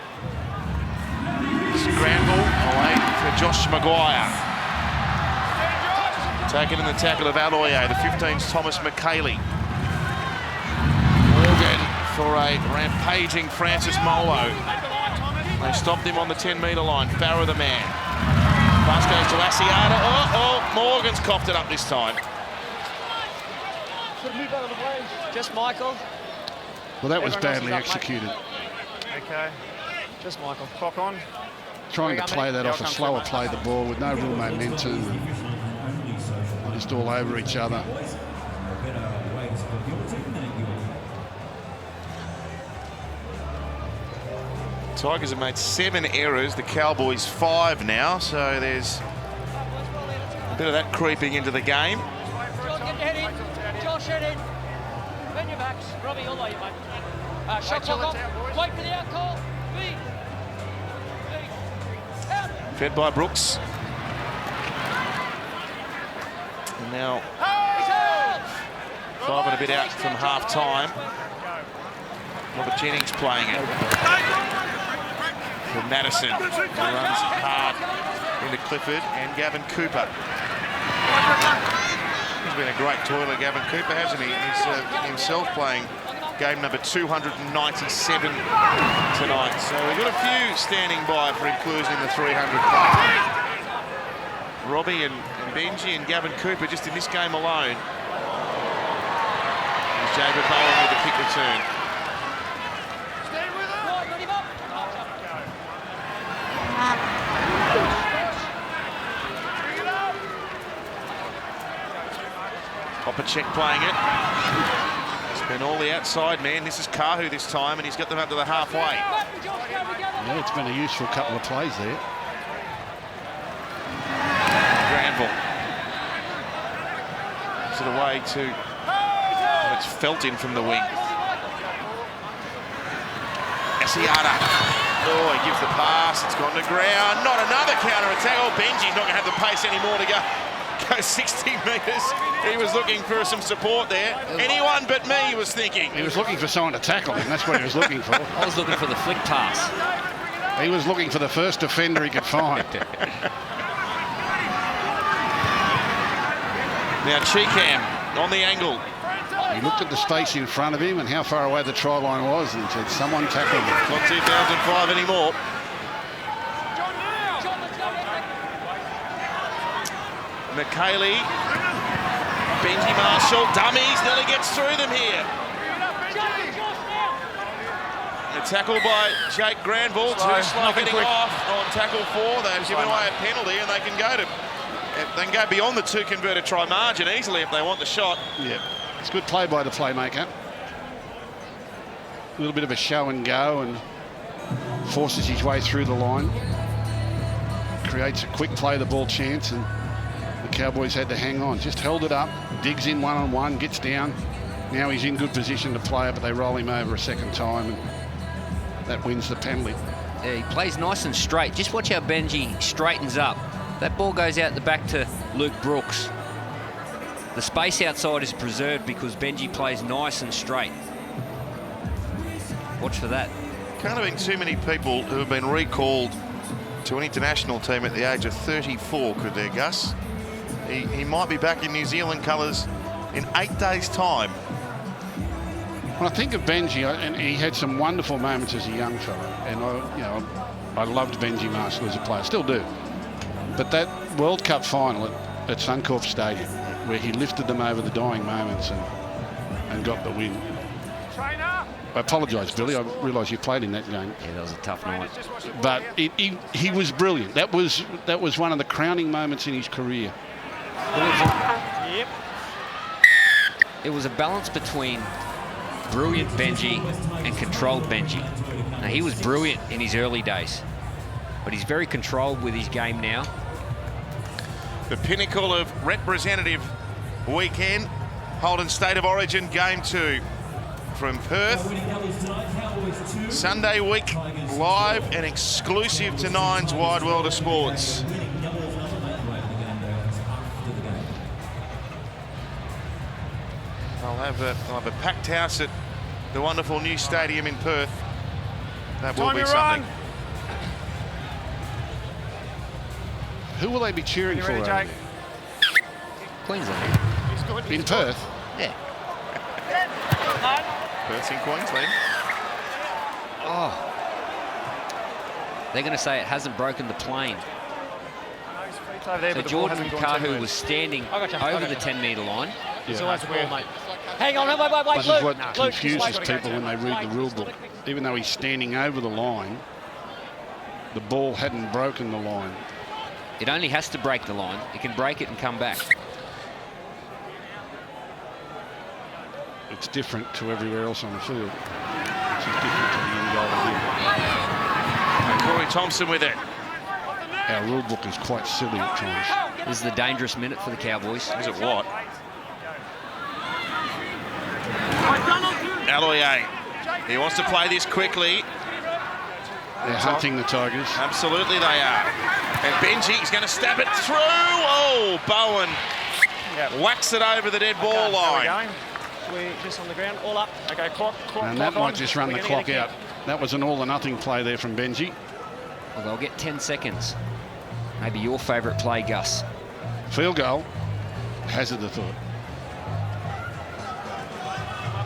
Scramble away for Josh Maguire. Taken in the tackle of Aloye. The 15's Thomas McKaylee. Morgan for a rampaging Francis Molo. They stopped him on the 10-metre line. Farrow the man. Pass goes to Asiata. Oh, Morgan's coughed it up this time. Just Michael. Well, that was badly executed. Okay. Just Michael. Clock on. Trying to play that off a slower play the ball with no real momentum and just all over each other. Tigers have made 7 errors, the Cowboys 5 now, so there's a bit of that creeping into the game. John, get your head in. Josh, head in. Bend your backs. Robbie, all the way, mate. Shot clock off. Wait for the out call. B. Fed by Brooks. And now 5 and a bit out from half-time. Robert Jennings playing it. For Madison, who runs hard into Clifford, and Gavin Cooper. He's been a great toiler, Gavin Cooper, hasn't he? He's himself playing game number 297 tonight. So we've got a few standing by for inclusion in the 300 club. Robbie and Benji and Gavin Cooper just in this game alone. There's Jacob Bowen with the kick return. Opacek playing it. It's been all the outside man. This is Kahu this time, and he's got them up to the halfway. Yeah, it's been a useful couple of plays there. Granville. Gives it away to... Oh, it's Felton from the wing. Asiata. Oh, he gives the pass. It's gone to ground. Not another counter-attack. Oh, Benji's not going to have the pace anymore to go 60 metres. He was looking for some support there. Anyone but me, he was thinking. He was looking for someone to tackle him. That's what he was looking for. I was looking for the flick pass. He was looking for the first defender he could find. Now Cheekham on the angle. He looked at the space in front of him and how far away the try line was and said, someone tackle him. Not 2005 anymore. McKaylee, Benji Marshall, dummies, nearly gets through them here. A tackle by Jake Granville, too slow getting off on tackle 4. They've given away a penalty and they can go beyond the 2 converted try margin easily if they want the shot. Yeah, it's good play by the playmaker. A little bit of a show and go and forces his way through the line. Creates a quick play the ball chance and the Cowboys had to hang on. Just held it up, digs in one-on-one, gets down. Now he's in good position to play it, but they roll him over a second time and that wins the penalty. Yeah, he plays nice and straight. Just watch how Benji straightens up. That ball goes out the back to Luke Brooks. The space outside is preserved because Benji plays nice and straight. Watch for that. Can't have been too many people who have been recalled to an international team at the age of 34, could there, Gus? He might be back in New Zealand colours in 8 days' time. When I think of Benji, and he had some wonderful moments as a young fella, and I loved Benji Marshall as a player, still do. But that World Cup final at Suncorp Stadium, where he lifted them over the dying moments and got the win. I apologise, Billy. I realise you played in that game. Yeah, that was a tough night. But he was brilliant. That was one of the crowning moments in his career. Yep. it was a balance between brilliant Benji and controlled Benji. Now, he was brilliant in his early days, but he's very controlled with his game now. The pinnacle of representative weekend, Holden State of Origin Game 2 from Perth. Sunday week, live and exclusive to Nine's Wide World of Sports. They'll have a packed house at the wonderful new stadium in Perth. That will be something. Who will they be cheering for? Jake? Queensland. In Perth? Yeah. Perth's in Queensland. Oh. They're going to say it hasn't broken the plane. So Jordan Kahu was standing over the 10-metre line. It's always weird, mate. Hang on, wait, This is what confuses people when they read the rule book. Even though he's standing over the line, the ball hadn't broken the line. It only has to break the line. It can break it and come back. It's different to everywhere else on the field. It's just different to the end goal here. Corey Thompson with it. Our rule book is quite silly at times. This is the dangerous minute for the Cowboys. Is it what? Aloye. He wants to play this quickly. They're hunting the Tigers. Absolutely they are. And Benji is going to stab it through. Oh, Bowen whacks it over the dead ball line. We're just on the ground, all up. Okay, clock And that might just run the clock out. That was an all or nothing play there from Benji. Well, they'll get 10 seconds. Maybe your favourite play, Gus. Field goal. Hazard the thought.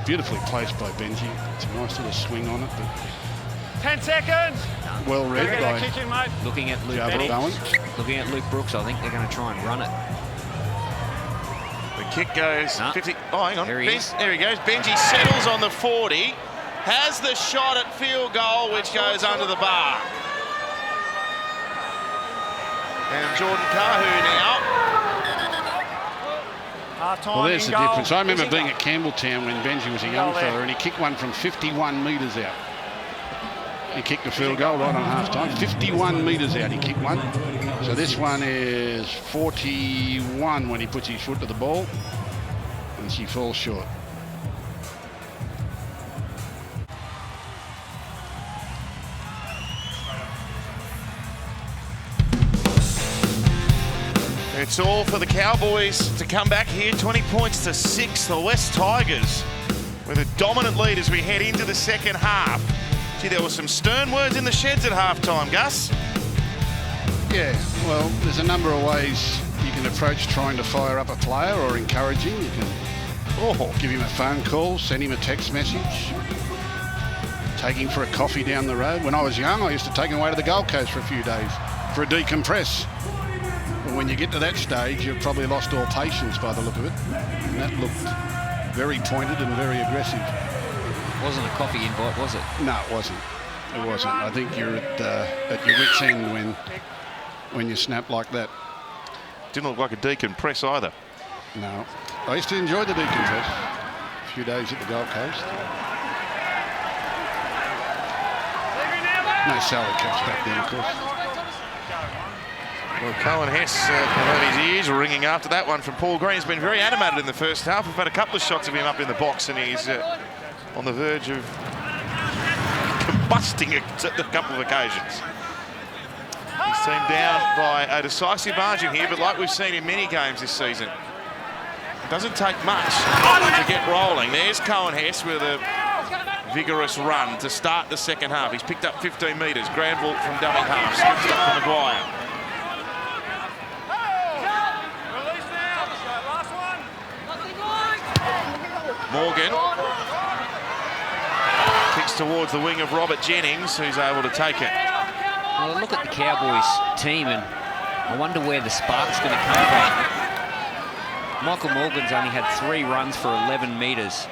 Beautifully placed by Benji. It's a nice little swing on it. But 10 seconds. Well read by kick in, mate. Looking at Luke Bowen. Looking at Luke Brooks, I think they're going to try and run it. The kick goes 50. Oh, hang on. There he is. There he goes. Benji settles on the 40. Has the shot at field goal, which goes under the bar. And Jordan Kahu now. Well, there's the difference. I remember being at Campbelltown when Benji was a young fella and he kicked one from 51 metres out. He kicked a field goal right on half-time. 51 metres out he kicked one. So this one is 41 when he puts his foot to the ball. And she falls short. It's all for the Cowboys to come back here. 20 points to 6. The West Tigers with a dominant lead as we head into the second half. Gee, there were some stern words in the sheds at halftime, Gus. Yeah, well, there's a number of ways you can approach trying to fire up a player or encouraging. You can give him a phone call, send him a text message, take him for a coffee down the road. When I was young, I used to take him away to the Gold Coast for a few days for a decompress. But when you get to that stage, you've probably lost all patience by the look of it. And that looked very pointed and very aggressive. Wasn't a coffee invite, was it? No, it wasn't. It wasn't. I think you're at your wit's end when you snap like that. Didn't look like a decompress either. No. I used to enjoy the decompress. A few days at the Gold Coast. No salary caps back then, of course. Well, Cohen Hess his ears ringing after that one from Paul Green. He's been very animated in the first half. We've had a couple of shots of him up in the box and he's on the verge of combusting a couple of occasions. He's team down by a decisive margin here, but like we've seen in many games this season, it doesn't take much to get rolling. There's Cohen Hess with a vigorous run to start the second half. He's picked up 15 metres. Granville from dummy half. Skips up to Maguire. Morgan kicks towards the wing of Robert Jennings, who's able to take it. Well, I look at the Cowboys team and I wonder where the spark's going to come from. Michael Morgan's only had 3 runs for 11 metres.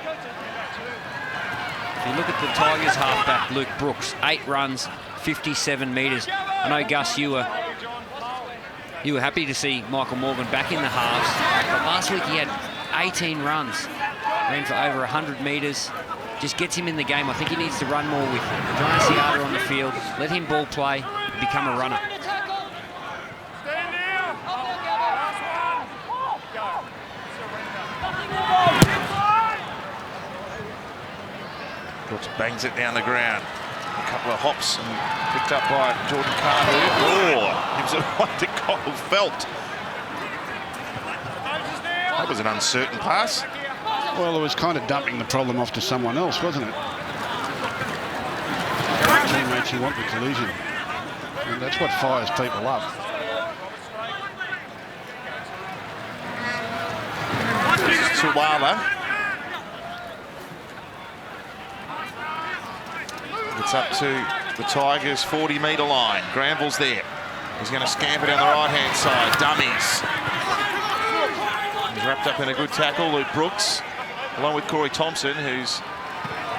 If you look at the Tigers halfback, Luke Brooks, 8 runs, 57 metres. I know, Gus, you were happy to see Michael Morgan back in the halves, but last week he had 18 runs. ran for over 100 metres. Just gets him in the game. I think he needs to run more with John Asiata on the field. Let him ball play, become a runner. Brooks bangs it down the ground. A couple of hops and picked up by Jordan Carter. Oh, gives it one to Kyle Felt. That was an uncertain pass. Well, it was kind of dumping the problem off to someone else, wasn't it? Teammates who want the collision. And that's what fires people up. Tuwala. It's up to the Tigers' 40-metre line. Granville's there. He's going to scamper down the right-hand side. Dummies. He's wrapped up in a good tackle, Luke Brooks, along with Corey Thompson, who's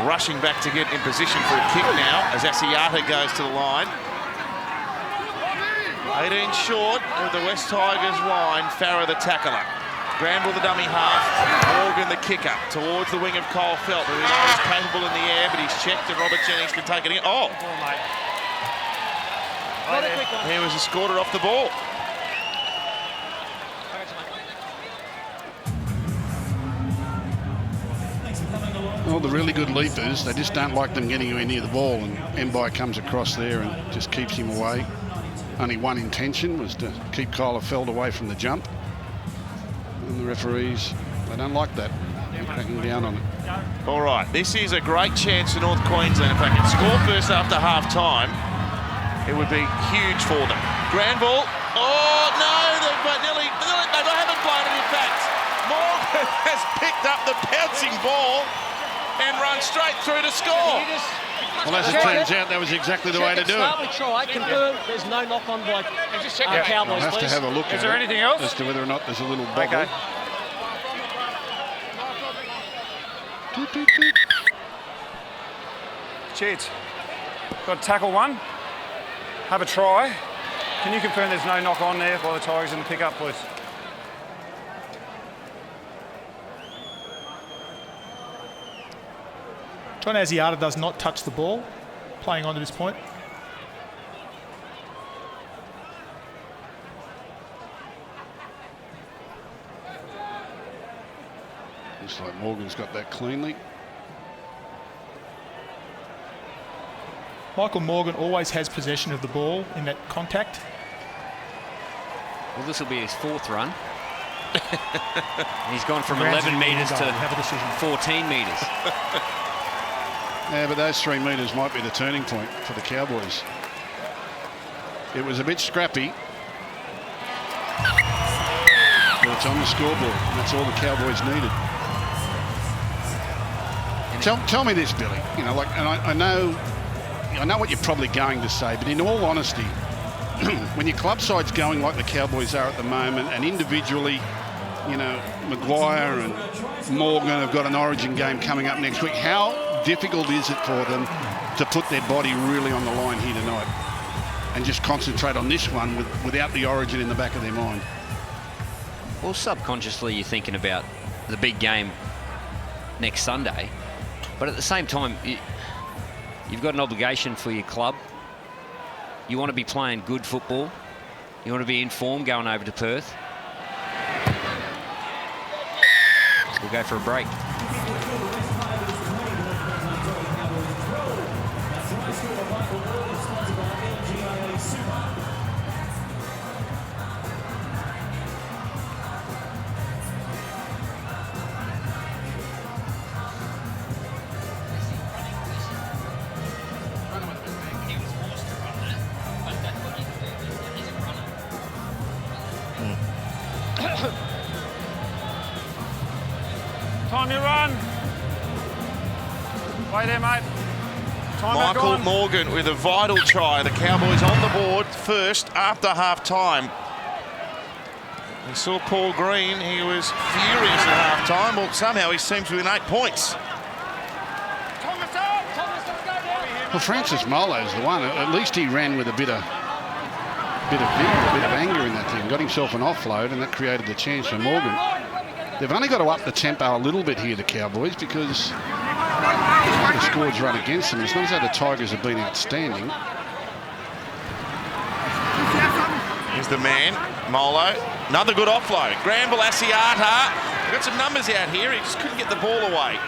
rushing back to get in position for a kick now as Asiata goes to the line. 18 short with the West Tigers line. Farah the tackler. Granville the dummy half. Morgan the kicker towards the wing of Kyle Felt, who we know is capable in the air, but he's checked and Robert Jennings can take it in. Oh! He was escorted off the ball. Well, the really good leapers, they just don't like them getting anywhere near the ball, and Mbai comes across there and just keeps him away. Only one intention was to keep Kyle Feld away from the jump. And the referees, they don't like that. They're cracking down on it. All right, this is a great chance for North Queensland. If they can score first after half-time, it would be huge for them. Granville, oh no, they haven't blown it in fact. Morgan has picked up the bouncing ball and run straight through to score. Well, as it turns out, that was exactly the way to do it. Try, confirm there's no knock-on by Cowboys, I'll have to have a look at there anything else? As to whether or not there's a little bobble. Okay. Cheats. Got to tackle one. Have a try. Can you confirm there's no knock-on there by the Tigers in the pick-up, please? John Asiata does not touch the ball, playing on to this point. Looks like Morgan's got that cleanly. Michael Morgan always has possession of the ball in that contact. Well, this will be his fourth run. He's gone from 11 metres to 14 metres. Yeah, but those 3 metres might be the turning point for the Cowboys. It was a bit scrappy, but it's on the scoreboard, and that's all the Cowboys needed. Tell me this, Billy. You know, like, and I know what you're probably going to say, but in all honesty, when your club side's going like the Cowboys are at the moment, and individually, you know, Maguire and Morgan have got an Origin game coming up next week, how difficult is it for them to put their body really on the line here tonight and just concentrate on this one without the Origin in the back of their mind? Well, subconsciously you're thinking about the big game next Sunday, but at the same time you've got an obligation for your club. You want to be playing good football. You want to be in form going over to Perth. We'll go for a break. Time you run. Way there, mate. Time Michael Morgan with a vital try. The Cowboys on the board first after half-time. We saw Paul Green. He was furious at half-time. Well, somehow he seems within 8 points. Well, Francis Molo's the one. At least he ran with a bit of vigor, a bit of anger in that thing. Got himself an offload, and that created the chance for Morgan. They've only got to up the tempo a little bit here, the Cowboys, because the squad's run against them. As long as the Tigers have been outstanding. Here's the man, Molo. Another good offload. Granville, Asiata. We've got some numbers out here. He just couldn't get the ball away.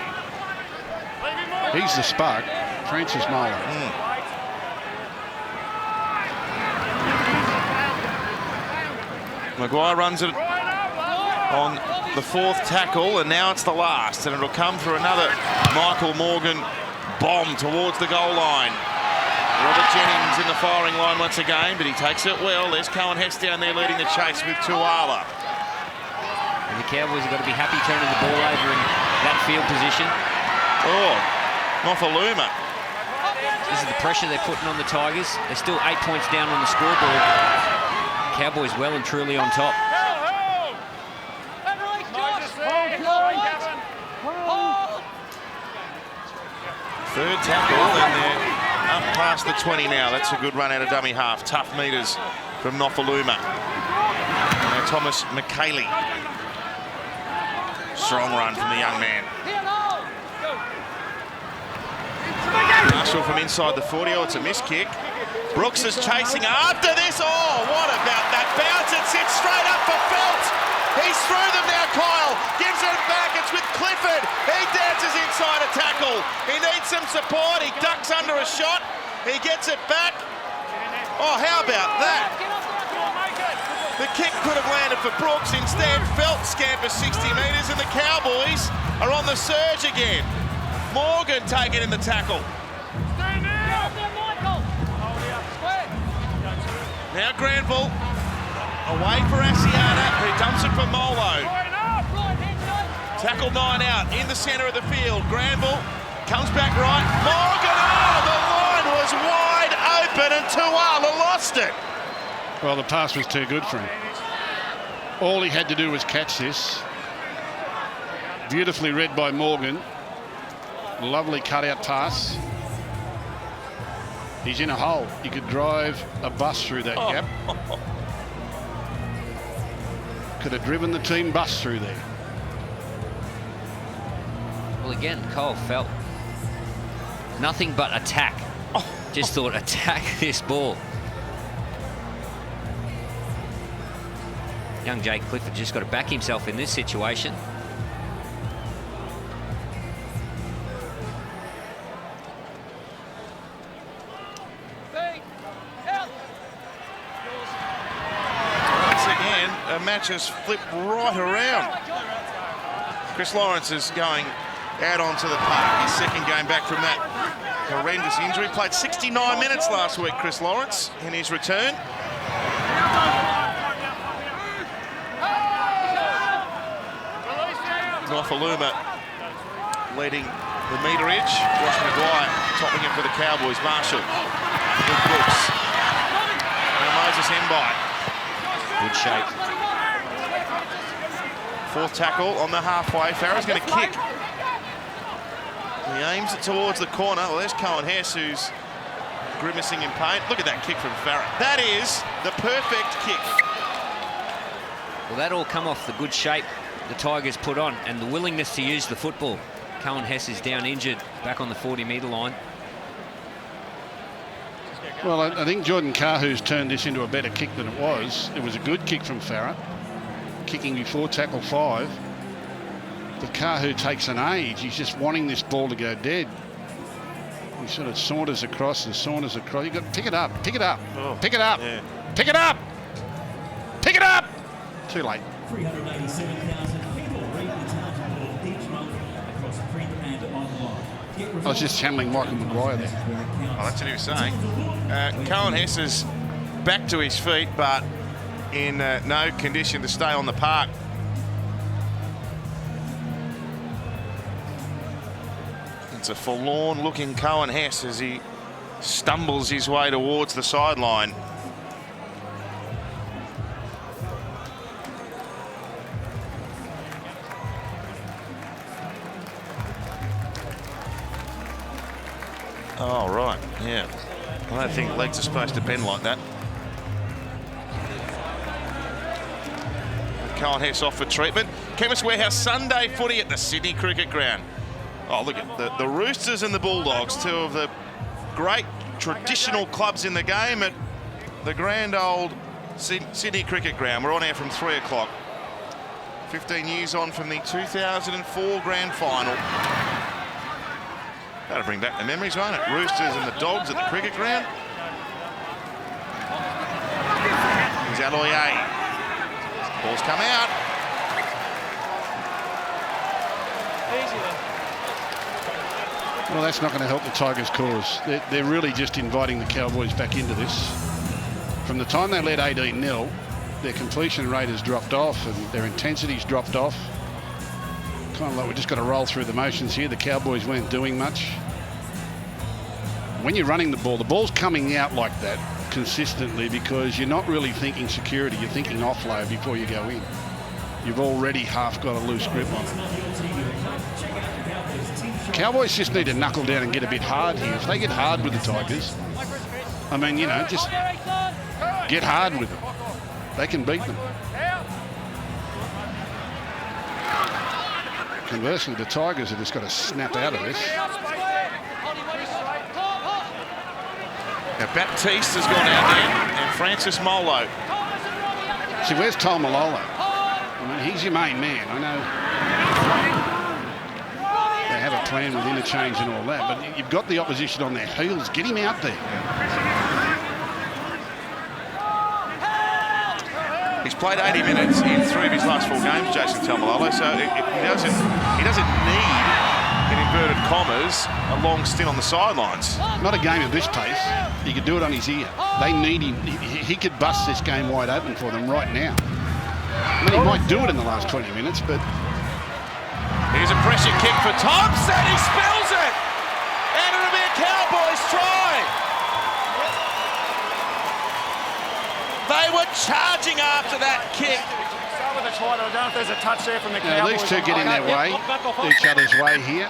He's the spark, Francis Molo. Maguire runs it on the 4th tackle, and now it's the last, and it'll come for another Michael Morgan bomb towards the goal line. Robert Jennings in the firing line once again, but he takes it well. There's Cohen Hess down there leading the chase with Tuala. And the Cowboys have got to be happy turning the ball over in that field position. Oh, Nofaluma. This is the pressure they're putting on the Tigers. They're still 8 points down on the scoreboard. Cowboys well and truly on top. Third tackle, and they're up past the 20 now. That's a good run out of dummy half. Tough meters from Nofaluma. Now Thomas McKaylee. Strong run from the young man. Marshall from inside the 40. Oh, it's a missed kick. Brooks is chasing after this. Oh, what about that bounce? It sits straight up for Felt. He's through them now, Kyle. Gives it back. It's with Clifford. He dances inside a tackle. He needs some support. He ducks under a shot. He gets it back. Oh, how about that? The kick could have landed for Brooks. Instead, Felt scampers 60 metres, and the Cowboys are on the surge again. Morgan taking in the tackle. Now Granville away for Asiata, who dumps it for Molo. Tackle 9 out in the centre of the field. Granville comes back right. Morgan, oh, the line was wide open and Tuala lost it. Well, the pass was too good for him. All he had to do was catch this. Beautifully read by Morgan. Lovely cutout pass. He's in a hole. He could drive a bus through that gap. Could have driven the team bus through there. Well, again, Cole Felt nothing but attack. Just thought, attack this ball. Young Jake Clifford just got to back himself in this situation. Match has flipped right around. Chris Lawrence is going out onto the park. His second game back from that horrendous injury. Played 69 minutes last week, Chris Lawrence, in his return. Nofaluma leading the meterage. Josh Maguire topping it for the Cowboys. Marshall. Good Brooks. Now Moses Mbai. Good shape. 4th tackle on the halfway. Farrah's going to kick. He aims it towards the corner. Well, there's Cohen Hess, who's grimacing in pain. Look at that kick from Farrah. That is the perfect kick. Well, that all come off the good shape the Tigers put on and the willingness to use the football. Cohen Hess is down injured, back on the 40-metre line. Well, I think Jordan Kahu's turned this into a better kick than it was. It was a good kick from Farrah, kicking before tackle 5. But Kahu takes an age. He's just wanting this ball to go dead. He sort of saunters across and saunters across. You got to pick it up, pick it up, pick it up, pick it up, pick it up. Too late. 387,000 people read the Towns Report each month across print and online. I was just channeling Michael Maguire there. Oh, that's what he was saying. Cohen Hess is back to his feet, but in no condition to stay on the park. It's a forlorn-looking Cohen Hess as he stumbles his way towards the sideline. Oh, right, yeah. I don't think legs are supposed to bend like that. Cohen-Hess off for treatment. Chemist Warehouse Sunday footy at the Sydney Cricket Ground. Oh, look at the Roosters and the Bulldogs, two of the great traditional clubs in the game at the grand old Sydney Cricket Ground. We're on air from 3 o'clock. 15 years on from the 2004 grand final. That'll bring back the memories, won't it? Roosters and the Dogs at the cricket ground. Here's Aloye. Ball's come out. Well, that's not going to help the Tigers' cause. They're really just inviting the Cowboys back into this. From the time they led 18-0, their completion rate has dropped off and their intensity's dropped off. Kind of like we just got to roll through the motions here. The Cowboys weren't doing much. When you're running the ball's coming out like that consistently because you're not really thinking security. You're thinking offload before you go in. You've already half got a loose grip on it. Cowboys just need to knuckle down and get a bit hard here. If they get hard with the Tigers, I mean, you know, just get hard with them. They can beat them. Conversely, the Tigers have just got to snap out of this. Now Baptiste has gone out there, and Francis Molo. See, where's Tom Malolo? I mean, he's your main man. I know they have a plan with interchange and all that, but you've got the opposition on their heels. Get him out there. He's played 80 minutes in 3 of his last 4 games, Jason Taumalolo, so he doesn't need, in inverted commas, a long stint on the sidelines. Not a game of this pace. He could do it on his ear. They need him. He could bust this game wide open for them right now. I mean, he might do it in the last 20 minutes, but... Here's a pressure kick for Thompson. He spills it! And it'll be a Cowboys try! They were charging after that kick. Start with a try. I don't know if there's a touch there from the Cowboys. Now, these two get in their way, each other's way here.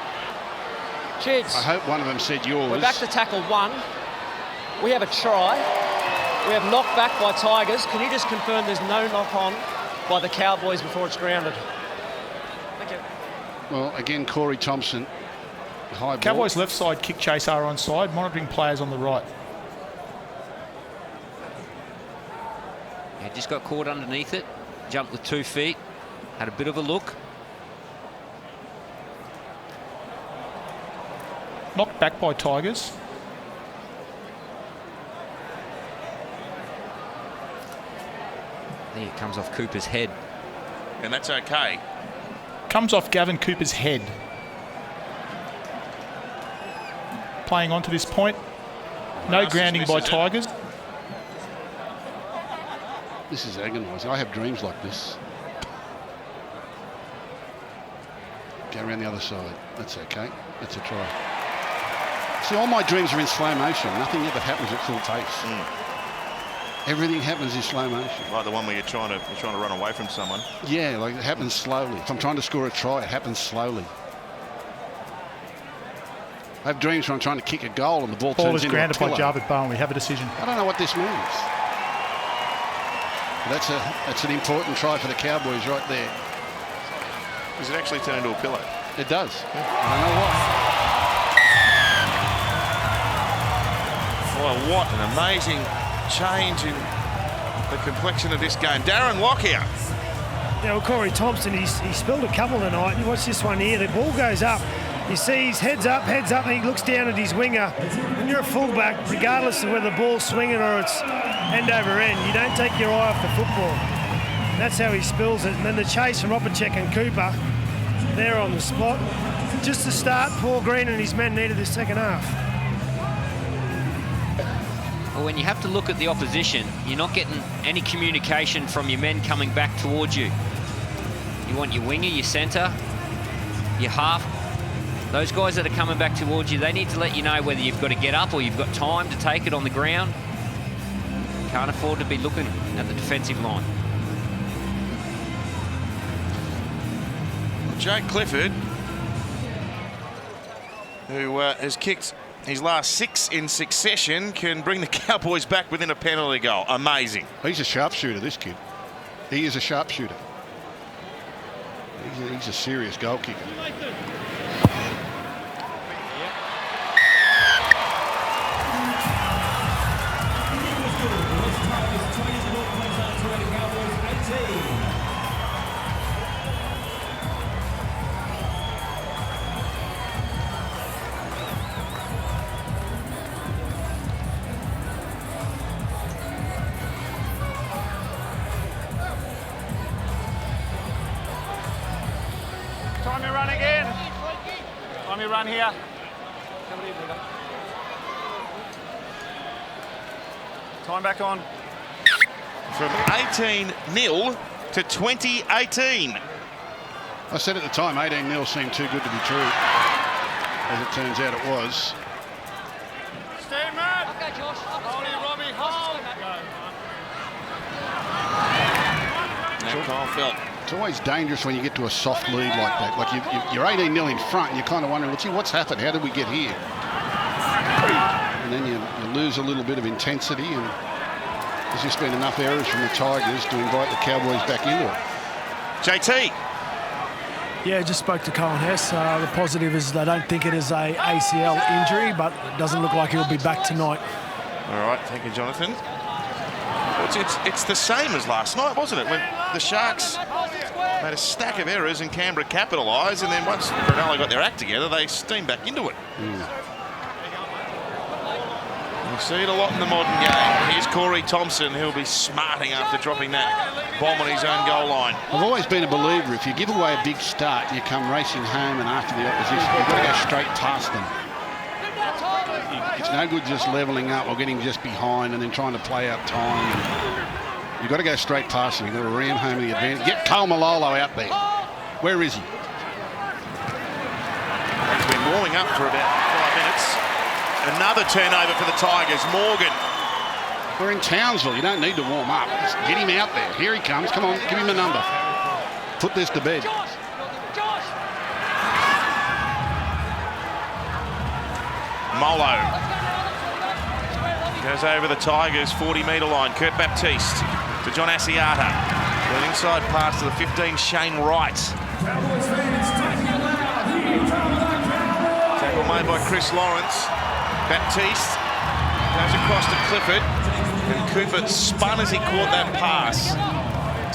Chids. I hope one of them said yours. We're back to tackle 1. We have a try. We have knocked back by Tigers. Can you just confirm there's no knock on by the Cowboys before it's grounded? Thank you. Well, again, Corey Thompson. High ball. Cowboys left side kick chase are on side, monitoring players on the right. Yeah, just got caught underneath it, jumped with 2 feet, had a bit of a look. Knocked back by Tigers. There it comes off Cooper's head. And that's okay. Comes off Gavin Cooper's head. Playing on to this point. No grounding by Tigers. This is agonising. I have dreams like this. Go around the other side. That's okay. That's a try. See, all my dreams are in slow motion. Nothing ever happens at full pace. Everything happens in slow motion. Like the one where you're trying to run away from someone. Yeah, like it happens slowly. If I'm trying to score a try, it happens slowly. I have dreams when I'm trying to kick a goal and the ball turns into a grounded by pillow. Jarvis Bowen. We have a decision. I don't know what this means. But that's an important try for the Cowboys right there. Does it actually turn into a pillow? It does. Yeah. I don't know why. Well, what an amazing change in the complexion of this game. Darren Lockyer. Yeah, well, Corey Thompson, he's spilled a couple tonight. You watch this one here. The ball goes up. You see he's heads up, and he looks down at his winger. When you're a fullback, regardless of whether the ball's swinging or it's end over end, you don't take your eye off the football. That's how he spills it. And then the chase from Opacek and Cooper, they're on the spot. Just to start, Paul Green and his men needed the second half. Well, when you have to look at the opposition, you're not getting any communication from your men coming back towards you. You want your winger, your centre, your half. Those guys that are coming back towards you, they need to let you know whether you've got to get up or you've got time to take it on the ground. Can't afford to be looking at the defensive line. Jake Clifford, who has kicked his last 6 in succession, can bring the Cowboys back within a penalty goal. Amazing. He's a sharpshooter, this kid. He is a sharpshooter. He's a serious goal kicker. Time to run again. Time to run here. Time back on. From 18-0 to 2018. I said at the time 18-0 seemed too good to be true. As it turns out, it was. Stay mad. Okay, Josh. Hold it, Robbie. Hold. Now Kyle Felt. It's always dangerous when you get to a soft lead like that. Like you're 18-0 in front, and you're kind of wondering, well, gee, what's happened? How did we get here? And then you lose a little bit of intensity, and there's just been enough errors from the Tigers to invite the Cowboys back into it. JT. Yeah, just spoke to Colin Hess. The positive is they don't think it is a ACL injury, but it doesn't look like he'll be back tonight. All right, thank you, Jonathan. It's the same as last night, wasn't it? When the Sharks made a stack of errors and Canberra capitalised, and then once Cronulla got their act together, they steamed back into it. You see it a lot in the modern game. Here's Corey Thompson, who'll be smarting after dropping that bomb on his own goal line. I've always been a believer, if you give away a big start, you come racing home and after the opposition, you've got to go straight past them. It's no good just levelling up or getting just behind and then trying to play out time. You've got to go straight past them. You've got to ram home the advantage. Get Cole Malolo out there. Where is he? He's been warming up for about 5 minutes. Another turnover for the Tigers. Morgan. We're in Townsville. You don't need to warm up. Just get him out there. Here he comes. Come on, give him a number. Put this to bed. Molo goes over the Tigers' 40-metre line. Kurt Baptiste to John Asiata. An inside pass to the 15, Shane Wright. Tackle made by Chris Lawrence. Baptiste goes across to Clifford. And Cooper spun as he caught that pass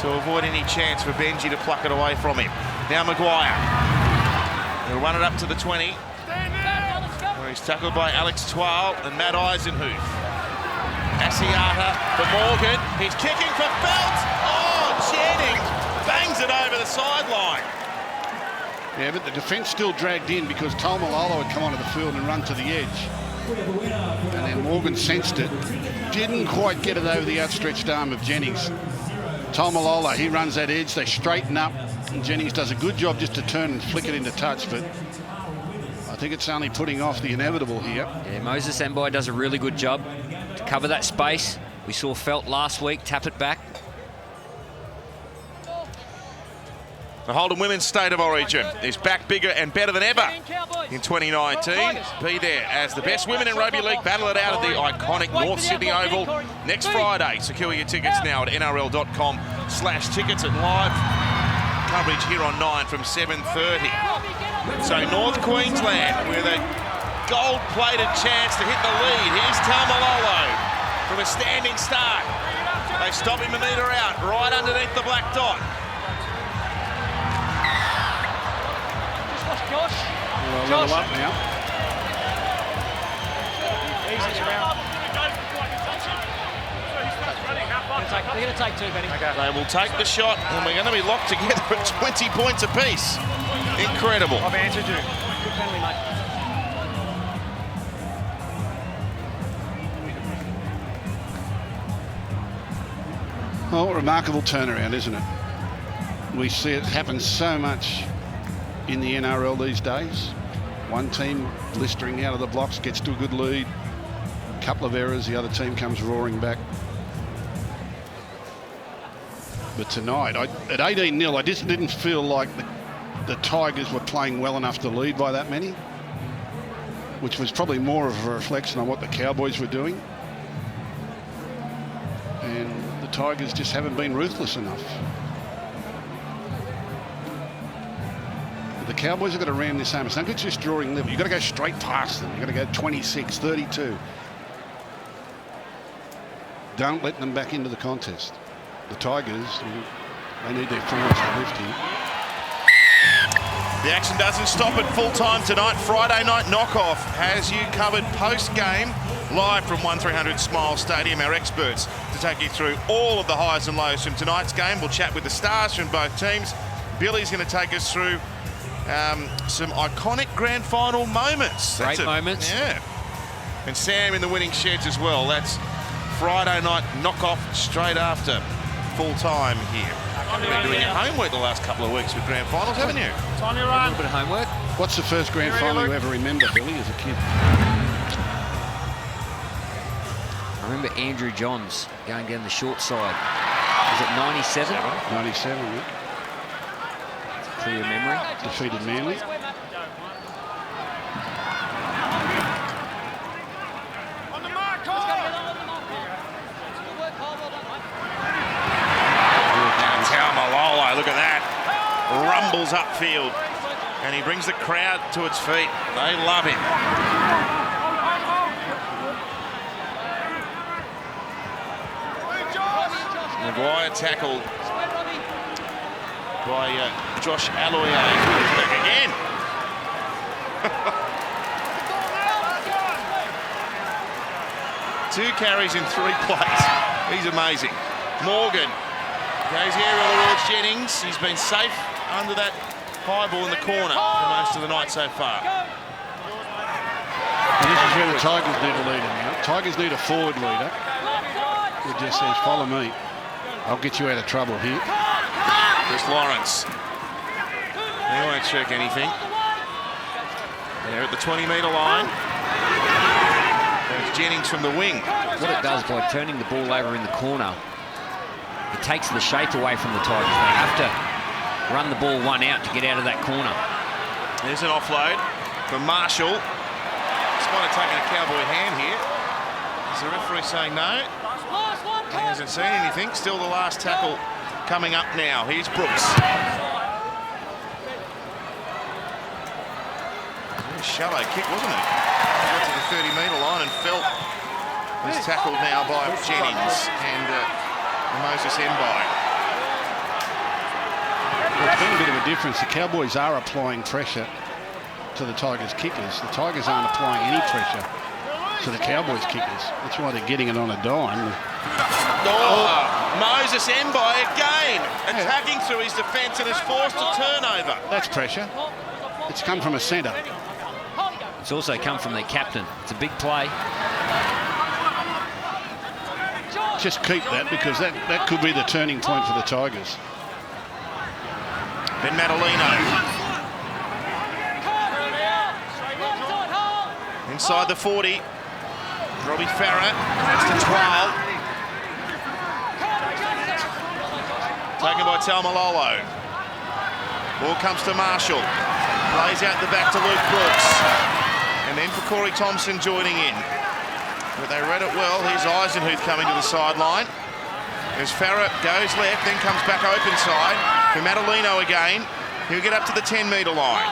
to avoid any chance for Benji to pluck it away from him. Now Maguire. He'll run it up to the 20. He's tackled by Alex Twal and Matt Eisenhuth. Asiata for Morgan. He's kicking for Belt. Oh, Jennings bangs it over the sideline. Yeah, but the defence still dragged in because Taumalolo had come onto the field and run to the edge. And then Morgan sensed it. Didn't quite get it over the outstretched arm of Jennings. Taumalolo, he runs that edge. They straighten up. And Jennings does a good job just to turn and flick it into touch. But I think it's only putting off the inevitable here. Yeah, Moses Mbai does a really good job to cover that space. We saw Felt last week tap it back. The Holden Women's State of Origin is back bigger and better than ever in 2019. Be there as the best women in rugby league battle it out at the iconic North Sydney Oval next Friday. Secure your tickets now at nrl.com/tickets and live coverage here on 9 from 7:30. So North Queensland with a gold-plated chance to hit the lead. Here's Taumalolo from a standing start. They stop him a metre out, right underneath the black dot. Josh. Well, level up now. Easy around. They're going to take two, Benny. Okay. They will take the shot, and we're going to be locked together at 20 points apiece. Incredible. I've answered you. Good penalty, mate. Well, remarkable turnaround, isn't it? We see it happen so much in the NRL these days. One team blistering out of the blocks, gets to a good lead. A couple of errors, the other team comes roaring back. But tonight, at 18-0, I just didn't feel like the Tigers were playing well enough to lead by that many, which was probably more of a reflection on what the Cowboys were doing. And the Tigers just haven't been ruthless enough. The Cowboys have got to ram this home. It's not just drawing level. You've got to go straight past them. You've got to go 26, 32. Don't let them back into the contest. The Tigers, they need their fans to lift here. The action doesn't stop at full time tonight. Friday night knockoff has you covered post-game live from 1300 Smile Stadium. Our experts to take you through all of the highs and lows from tonight's game. We'll chat with the stars from both teams. Billy's going to take us through some iconic grand final moments. Great moments. Yeah. And Sam in the winning sheds as well. That's Friday night knockoff straight after full time here. You've been doing your homework the last couple of weeks with grand finals, haven't you? Time you A run. little bit of homework. What's the first grand final you ever remember, Billy, as a kid? I remember Andrew Johns going down the short side. Was it 97? 97, yeah. Clear memory. Defeated Manly. Look at that. Rumbles upfield. And he brings the crowd to its feet. They love him. Maguire tackled by Josh Aloiai. Back again. Two carries in 3 plays. He's amazing. Morgan goes aerial towards Jennings. He's been safe under that high ball in the corner for most of the night so far. And this is where the Tigers need a leader now. Tigers need a forward leader who just says, follow me. I'll get you out of trouble here. Chris Lawrence. He won't shirk anything. They're at the 20-metre line. There's Jennings from the wing. What it does by turning the ball over in the corner, it takes the shape away from the Tigers. They have to run the ball one out to get out of that corner. There's an offload from Marshall. This might have taken a Cowboy hand here. Is the referee saying no? He hasn't seen anything. Still the last tackle coming up now. Here's Brooks. A shallow kick, wasn't it? Got to the 30-metre line and felt. He's tackled now by Jennings and Moses Mbai. Well, it's been a bit of a difference. The Cowboys are applying pressure to the Tigers kickers. The Tigers aren't applying any pressure to the Cowboys kickers. That's why they're getting it on a dime. Moses Mbai again attacking through his defence and is forced a turnover. That's pressure. It's come from a centre. It's also come from their captain. It's a big play. Just keep that, because that could be the turning point for the Tigers. Ben Madalino. Inside the 40. Robbie Farah. That's to 12. Taken by Taumalolo. Ball comes to Marshall. Plays out the back to Luke Brooks. And then for Corey Thompson joining in. But they read it well. Here's Eisenhuth coming to the sideline. As Farah goes left, then comes back open side. For Madalino again. He'll get up to the 10-metre line.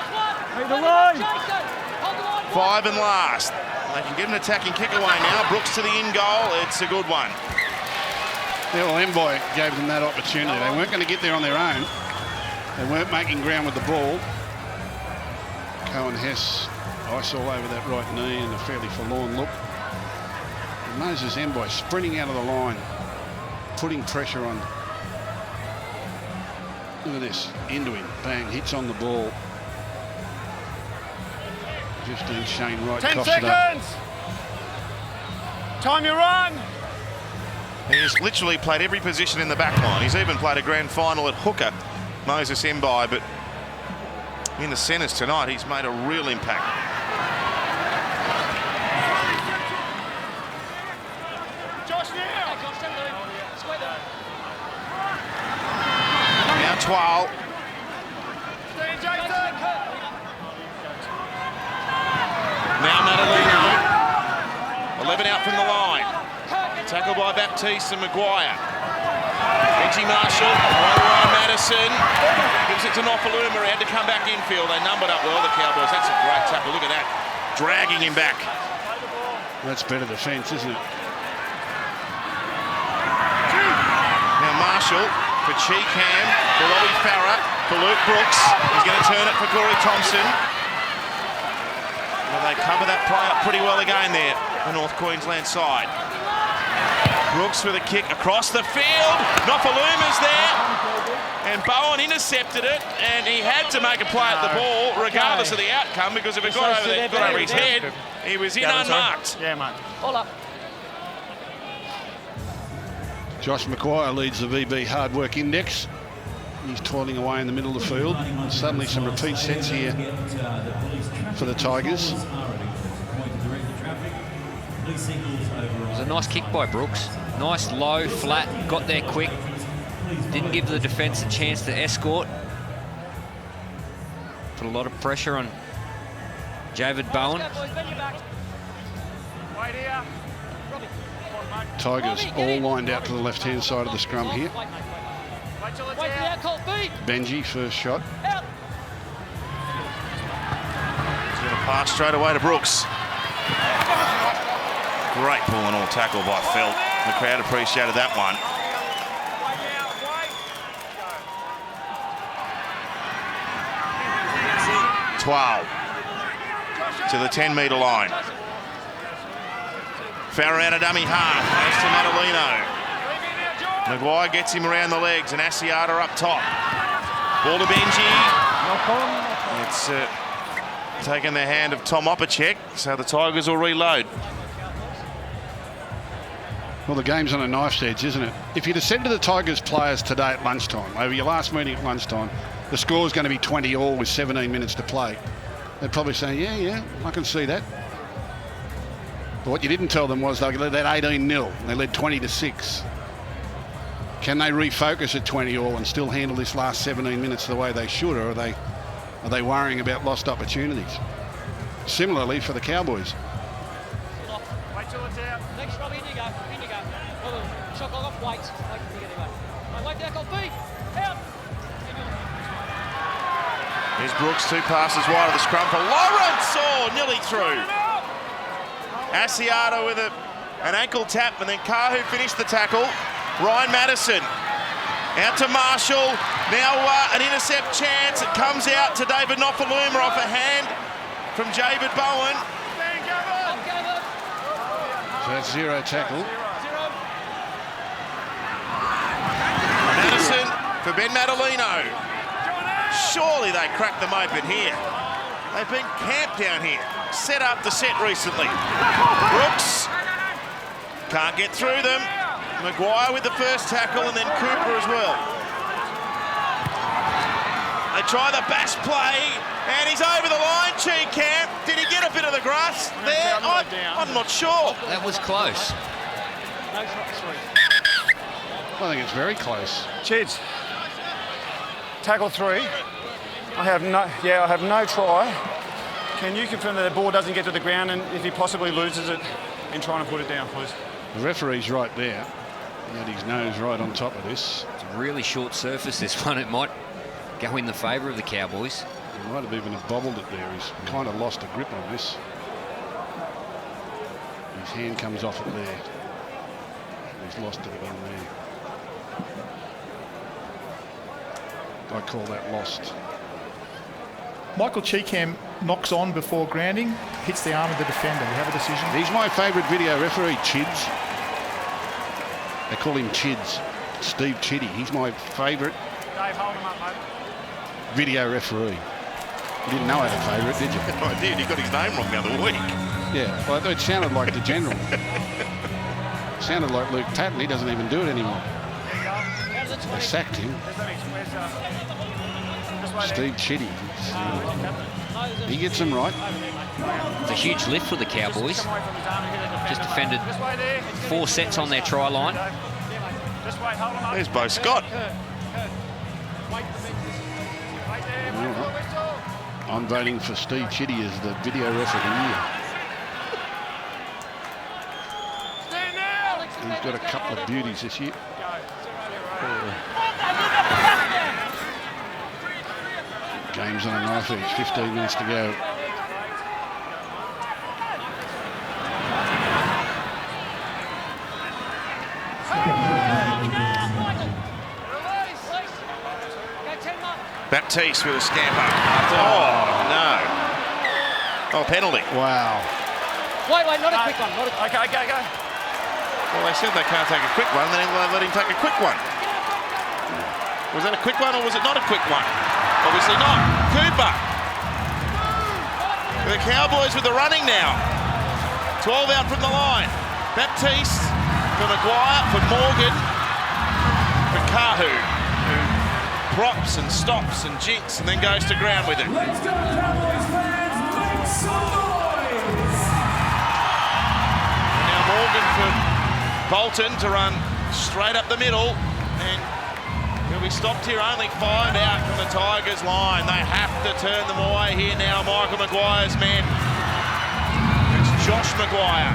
5 and last. They can get an attacking kick away now. Brooks to the in goal. It's a good one. Yeah, well, Mbai gave them that opportunity. They weren't going to get there on their own. They weren't making ground with the ball. Cohen Hess ice all over that right knee and a fairly forlorn look. And Moses Mbai sprinting out of the line, putting pressure on. Look at this, into him, bang, hits on the ball. 15 Shane Wright. 10 seconds! Time you run! He's literally played every position in the back line. He's even played a grand final at hooker, Moses Mbai, but in the centres tonight, he's made a real impact. Now Twal. Now Madalino. 11 out from the line. Tackled by Baptiste and Maguire. Reggie Marshall, Ryan Madison. gives it to Nofaluma. He had to come back infield. They numbered up well, the Cowboys. That's a great tackle. Look at that. Dragging him back. That's better defence, isn't it? Now Marshall for Cheekham, for Robbie Farah, for Luke Brooks. He's going to turn it for Corey Thompson. Well, they cover that play up pretty well again there, the North Queensland side. Brooks for the kick across the field. Nofaluma's there. And Bowen intercepted it, and he had to make a play at the ball, regardless of the outcome, because if it got over his head, he was in unmarked. Yeah, mate. All up. Josh Maguire leads the VB hard work index. He's toiling away in the middle of the field. Suddenly some repeat sets here for the Tigers. It was a nice kick by Brooks. Nice, low, flat, got there quick. Didn't give the defence a chance to escort. Put a lot of pressure on Javid Bowen. Tigers all lined out to the left-hand side of the scrum here. Benji, first shot. He's going to pass straight away to Brooks. Great pull and all tackle by Felt. The crowd appreciated that one. Twelve to the 10-metre line. Farah out of dummy half, goes to Madalino. Maguire gets him around the legs, and Asiata up top. Ball to Benji. It's taken the hand of Tom Opacek, so the Tigers will reload. Well, the game's on a knife's edge, isn't it? If you'd have said to the Tigers players today at lunchtime, over your last meeting at lunchtime, the score's going to be 20-all with 17 minutes to play, they'd probably say, yeah, I can see that. But what you didn't tell them was they led 18-0. They led 20-6. Can they refocus at 20-all and still handle this last 17 minutes the way they should, or are they worrying about lost opportunities? Similarly for the Cowboys. Wait till it's out. Next, Robbie, in you go. Shot off, wait. Wait there, call B. Out. Here's Brooks, 2 passes wide of the scrum for Lawrence. Oh, nearly through. Asiata with an ankle tap, and then Kahu finished the tackle. Ryan Madison out to Marshall. Now an intercept chance. It comes out to David Nofaluma off a hand from Javid Bowen. So that's 0 tackle. Madison for Ben Madalino. Surely they cracked them open here. They've been camped down here. Set up the set recently. Brooks can't get through them. Maguire with the first tackle, and then Cooper as well. They try the bash play, and he's over the line, Cheekham. Did he get a bit of the grass there? I'm not sure. That was close. I think it's very close. Chids, tackle 3. I have no try. Can you confirm that the ball doesn't get to the ground, and if he possibly loses it in trying to put it down, please? The referee's right there. He had his nose right on top of this. It's a really short surface, this one. It might go in the favour of the Cowboys. He might have even bobbled it there. He's kind of lost a grip on this. His hand comes off it there. He's lost it again there. I call that lost. Michael Cheekham knocks on before grounding, hits the arm of the defender. We have a decision. He's my favourite video referee, Chids. They call him Chids. Steve Chitty. He's my favourite video referee. You didn't know I had a favourite, did you? I did. He got his name wrong the other week. Yeah, well, it sounded like the general. It sounded like Luke Patton. He doesn't even do it anymore. They sacked him. Steve Chitty. He gets them right. It's a huge lift for the Cowboys. Just defended 4 sets on their try line. There's Bo Scott. I'm voting for Steve Chitty as the video ref of the year. He's got a couple of beauties this year. games on a knife edge. 15 minutes to go. Baptiste with a scamper. Oh, no. Oh, penalty. Wow. Wait, not a quick one. Okay, go. Well, they said they can't take a quick one, then they let him take a quick one. Was that a quick one or was it not a quick one? Obviously not. Cooper. The Cowboys with the running now. 12 out from the line. Baptiste for Maguire, for Morgan, for Kahu, who props and stops and jinks and then goes to ground with it. Let's go, Cowboys fans! Make some noise! Now Morgan for Bolton to run straight up the middle, and he'll be stopped here. Only 5 out from the Tigers line. They have to turn them away here now. Michael Maguire's men. It's Josh Maguire.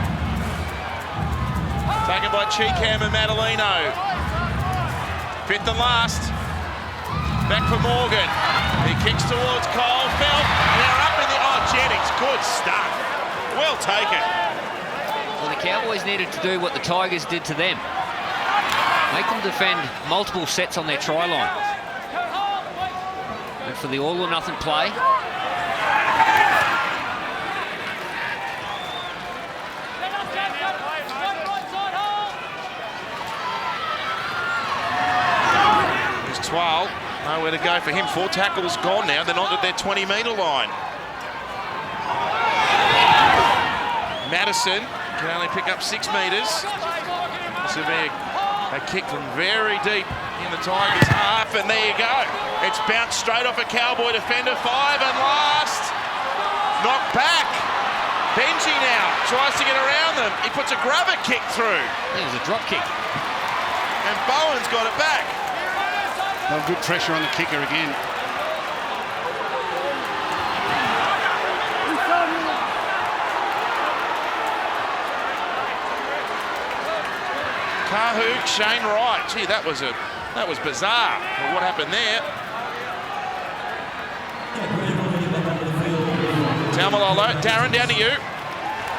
Taken by Cheekham and Madalino. 5th and last. Back for Morgan. He kicks towards Cole Felt. They're up in the... Oh, Jennings, good stuff. Well taken. Well, the Cowboys needed to do what the Tigers did to them. Make them defend multiple sets on their try line. And for the all or nothing play. There's Twal. Nowhere to go for him. 4 tackles gone now. They're not at their 20-metre line. Madison can only pick up 6 metres. This will be a kick from very deep in the Tigers' half, and there you go. It's bounced straight off a Cowboy defender. 5 and last. Knocked back. Benji now tries to get around them. He puts a grubber kick through. It was a drop kick. And Bowen's got it back. Well, good pressure on the kicker again. Kahu, Shane Wright. Gee, that was bizarre. But what happened there? Taumalolo, Darren, down to you.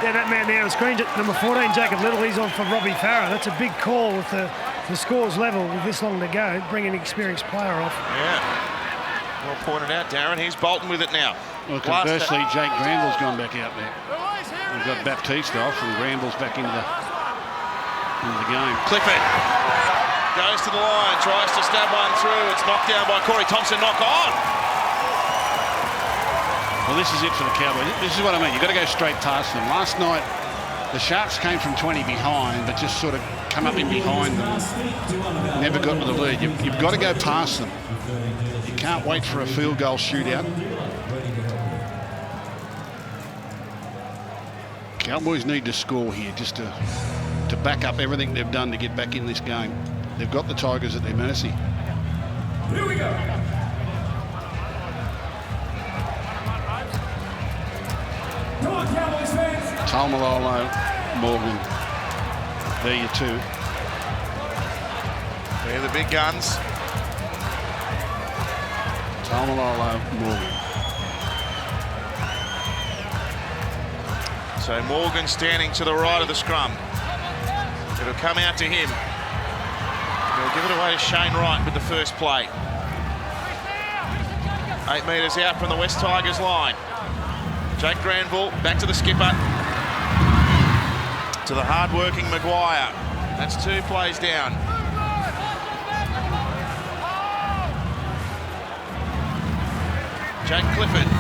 Yeah, that man there on screen, number 14, Jacob Little, he's on for Robbie Farah. That's a big call with the scores level with this long to go, bring an experienced player off. Yeah. Well pointed out, Darren. Here's Bolton with it now. Well, conversely, Jake Granville's gone back out there. We've got Baptiste off and Granville's back into the game. Clifford goes to the line, tries to stab one through. It's knocked down by Corey Thompson, knock on. Well, this is it for the Cowboys. This is what I mean. You've got to go straight past them. Last night, the Sharks came from 20 behind, but just sort of come up in behind them. Never got to the lead. You've got to go past them. You can't wait for a field goal shootout. Cowboys need to score here just to back up everything they've done to get back in this game. They've got the Tigers at their mercy. Here we go. Come on, Cowboys fans. Taumalolo, Morgan. There you two. They're the big guns. Taumalolo, Morgan. So Morgan standing to the right of the scrum. It'll come out to him. He'll give it away to Shane Wright with the first play. 8 metres out from the West Tigers line. Jake Granville back to the skipper. To the hard-working Maguire. That's 2 plays down. Jake Clifford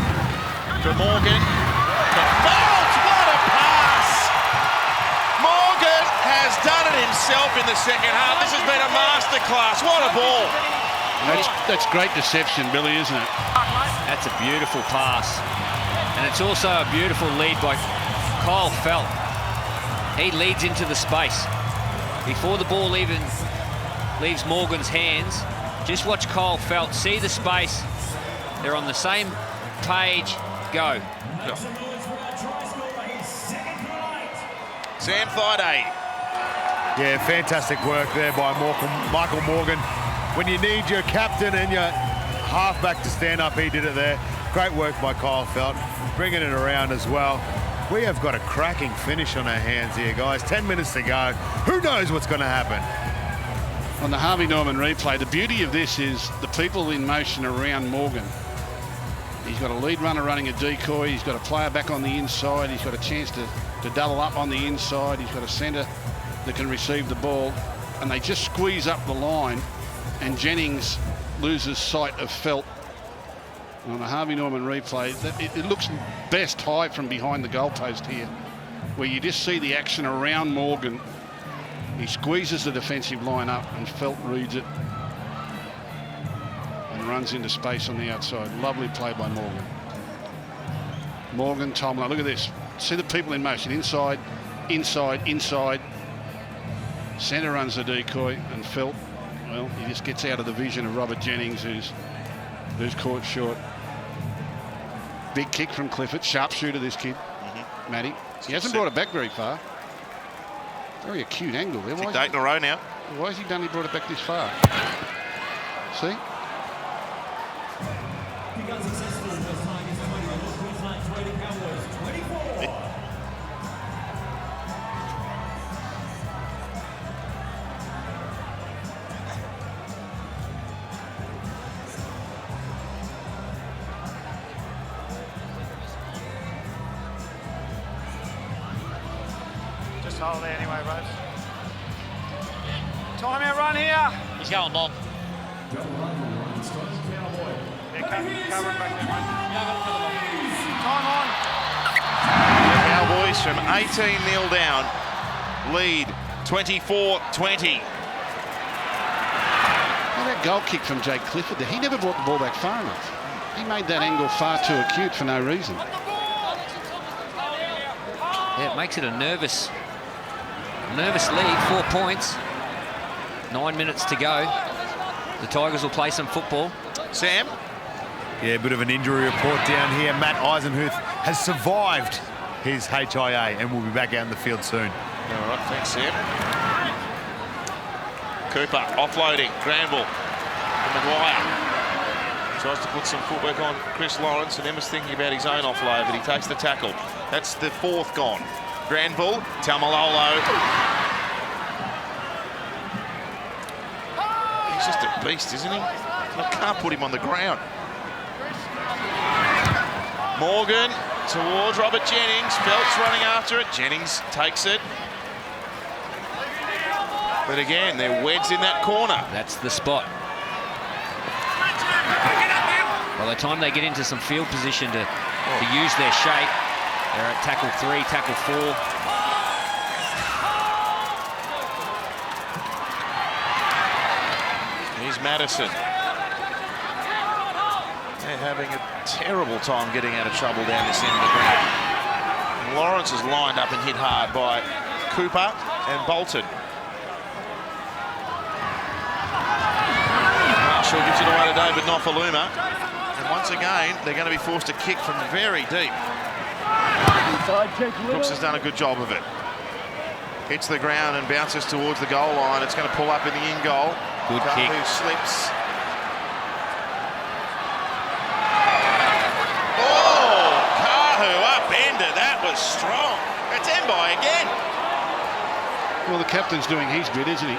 for Morgan. To Bolt! What a pass! Morgan has done it himself in the second half. This has been a masterclass. What a ball! That's great deception, Billy, isn't it? That's a beautiful pass. And it's also a beautiful lead by Kyle Felt. He leads into the space. Before the ball even leaves Morgan's hands, just watch Kyle Felt see the space. They're on the same page. Go. Sam Thaiday. Yeah, fantastic work there by Michael Morgan. When you need your captain and your halfback to stand up. He did it there. Great work by Kyle Felt, bringing it around as well. We have got a cracking finish on our hands here, guys. 10 minutes to go. Who knows what's going to happen? On the Harvey Norman replay, the beauty of this is the people in motion around Morgan. He's got a lead runner running a decoy. He's got a player back on the inside. He's got a chance to double up on the inside. He's got a centre that can receive the ball. And they just squeeze up the line, and Jennings loses sight of Felt. On the Harvey Norman replay, it looks best high from behind the goalpost here, where you just see the action around Morgan. He squeezes the defensive line up, and Felt reads it and runs into space on the outside. Lovely play by Morgan. Morgan, Tomlin, look at this. See the people in motion. Inside, inside, inside. Centre runs the decoy, and Felt, well, he just gets out of the vision of Robert Jennings, who's caught short. Big kick from Clifford. Sharpshooter, this kid. Matty. He hasn't brought it back very far. Very acute angle there. 8 in a row now. Why has he done? He brought it back this far. See? Big unsuccessful for Tigers 21, Queensland Cowboys 24. Just hold there anyway, Rose. Time out run here. He's going long. Cover it back there, Time on. The Cowboys from 18-0 down, lead 24-20. Well, that goal kick from Jake Clifford there, he never brought the ball back far enough. He made that angle far too acute for no reason. Yeah, it makes it a nervous lead, 4 points. 9 minutes to go. The Tigers will play some football. Sam? Yeah, a bit of an injury report down here. Matt Eisenhuth has survived his HIA and will be back out in the field soon. All right, thanks, Sam. Cooper offloading. Granville and Maguire. Tries to put some footwork on Chris Lawrence, and Emma's thinking about his own offload, but he takes the tackle. That's the 4th gone. Granville, Taumalolo. He's just a beast, isn't he? I can't put him on the ground. Morgan towards Robert Jennings. Felt's running after it. Jennings takes it. But again, they're wedged in that corner. That's the spot. By the time they get into some field position to use their shape, they're at tackle 3, tackle 4. Here's Madison. They're having a terrible time getting out of trouble down this end of the ground. And Lawrence is lined up and hit hard by Cooper and Bolton. Marshall gives it away to David Nofaluma. And once again, they're going to be forced to kick from very deep. Brooks has done a good job of it. Hits the ground and bounces towards the goal line. It's going to pull up in the in goal. Good kick. Slips. Oh, Kahu upended. That was strong. It's Mbai again. Well, the captain's doing his bit, isn't he?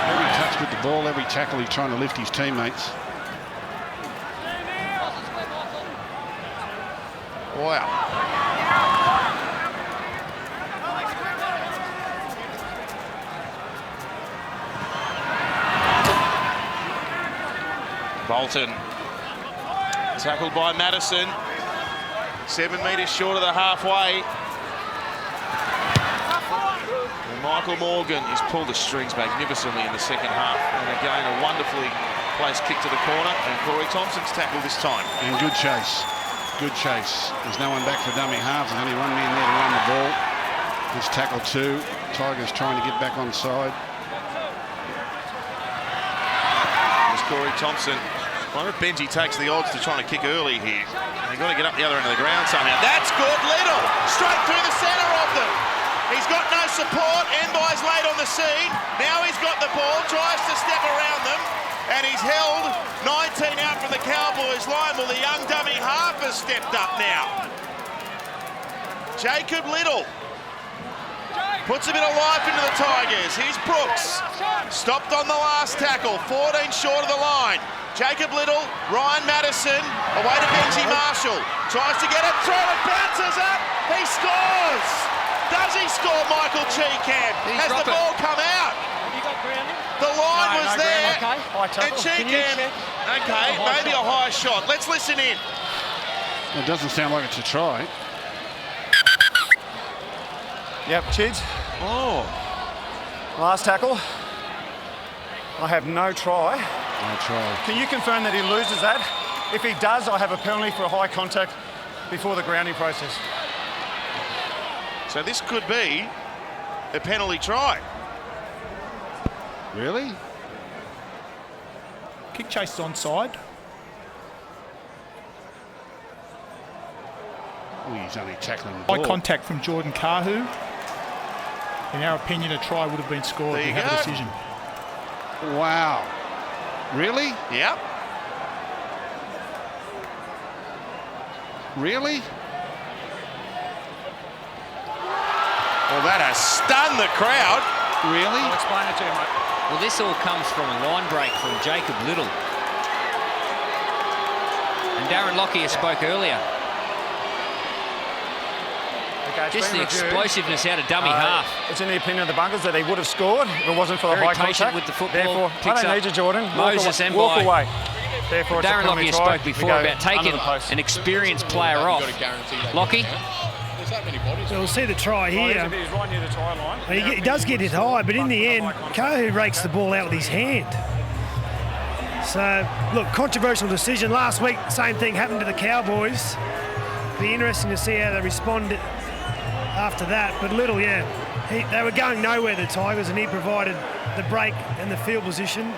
Every touch with the ball, every tackle, he's trying to lift his teammates. Wow. Bolton. Tackled by Madison. 7 metres short of the halfway. And Michael Morgan has pulled the strings magnificently in the second half. And again, a wonderfully placed kick to the corner. And Corey Thompson's tackled this time. And good chase. Good chase. There's no one back for dummy halves. There's only one man there to run the ball. It's tackle 2. Tigers trying to get back on side. There's Corey Thompson. I wonder if Benji takes the odds to trying to kick early here. They've got to get up the other end of the ground somehow. That's good. Little. Straight through the centre of them. He's got no support. Mbai's late on the scene. Now he's got the ball. Tries to step around them. And he's held 19 Cowboys line. Well, the young dummy half has stepped up now. Jacob Little puts a bit of life into the Tigers. Here's Brooks. Stopped on the last tackle. 14 short of the line. Jacob Little, Ryan Madison, away to Benji Marshall. Tries to get it through, it bounces up. He scores. Does he score, Michael Cheekham? Has the ball come out? Have you got grounding? The line was there. Okay. And Cheekham, okay, maybe a high shot. Let's listen in. It doesn't sound like it's a try. Yep, Chids. Oh. Last tackle. I have no try. No try. Can you confirm that he loses that? If he does, I have a penalty for a high contact before the grounding process. So this could be a penalty try. Really? Kick chase is onside. Oh, he's only tackling the ball. High contact from Jordan Kahu. In our opinion, a try would have been scored. There We you have go. a decision. Wow. Really? Yep. Really? Well, that has stunned the crowd. Really? I'll explain it to you, mate. Well, this all comes from a line break from Jacob Little. And Darren Lockyer spoke earlier. Okay, Just the explosiveness out of dummy half. It's in the opinion of the bunkers that he would have scored if it wasn't for the Very high patient contact. with the football. Therefore, Picks I don't up need you, Jordan. Moses and walk by. away. Therefore, it's a Darren penalty Lockyer try. spoke We before go about taking under the post. an experienced player off. Lockie? So we'll see the try here. He's right near the try line. He does get it high, but in the end, Kahu rakes the ball out with his hand. So, look, controversial decision. Last week, same thing happened to the Cowboys. Be interesting to see how they respond after that. But Little, yeah, they were going nowhere, the Tigers, and he provided the break and the field position.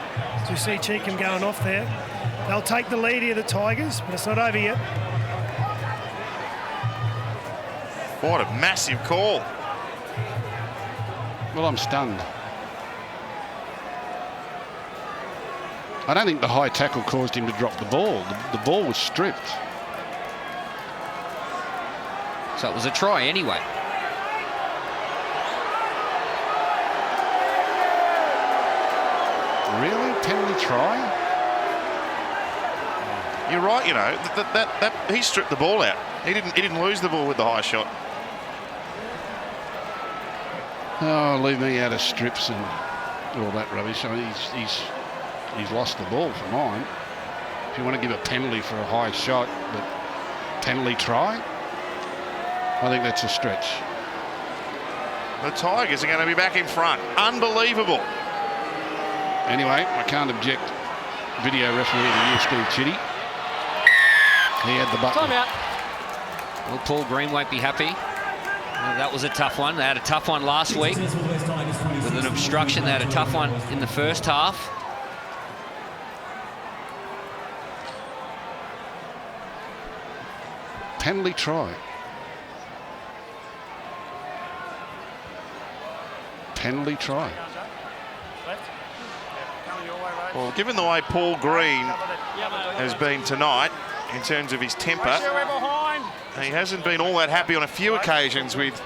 So we see Cheekham going off there. They'll take the lead here, the Tigers, but it's not over yet. What a massive call. Well, I'm stunned. I don't think the high tackle caused him to drop the ball. The ball was stripped. So it was a try anyway. Really? Penalty try? You're right, you know, that he stripped the ball out. He didn't lose the ball with the high shot. Oh, leave me out of strips and all that rubbish. I mean, he's lost the ball for mine. If you want to give a penalty for a high shot, but penalty try, I think that's a stretch. The Tigers are going to be back in front. Unbelievable. Anyway, I can't object. Video referee to you, Steve Chitty. He had the button. Time out. Well, Paul Green won't be happy. Well, that was a tough one. They had a tough one last week with an obstruction. They had a tough one in the first half. Penalty try. Penalty try. Well, given the way Paul Green has been tonight in terms of his temper, he hasn't been all that happy on a few occasions with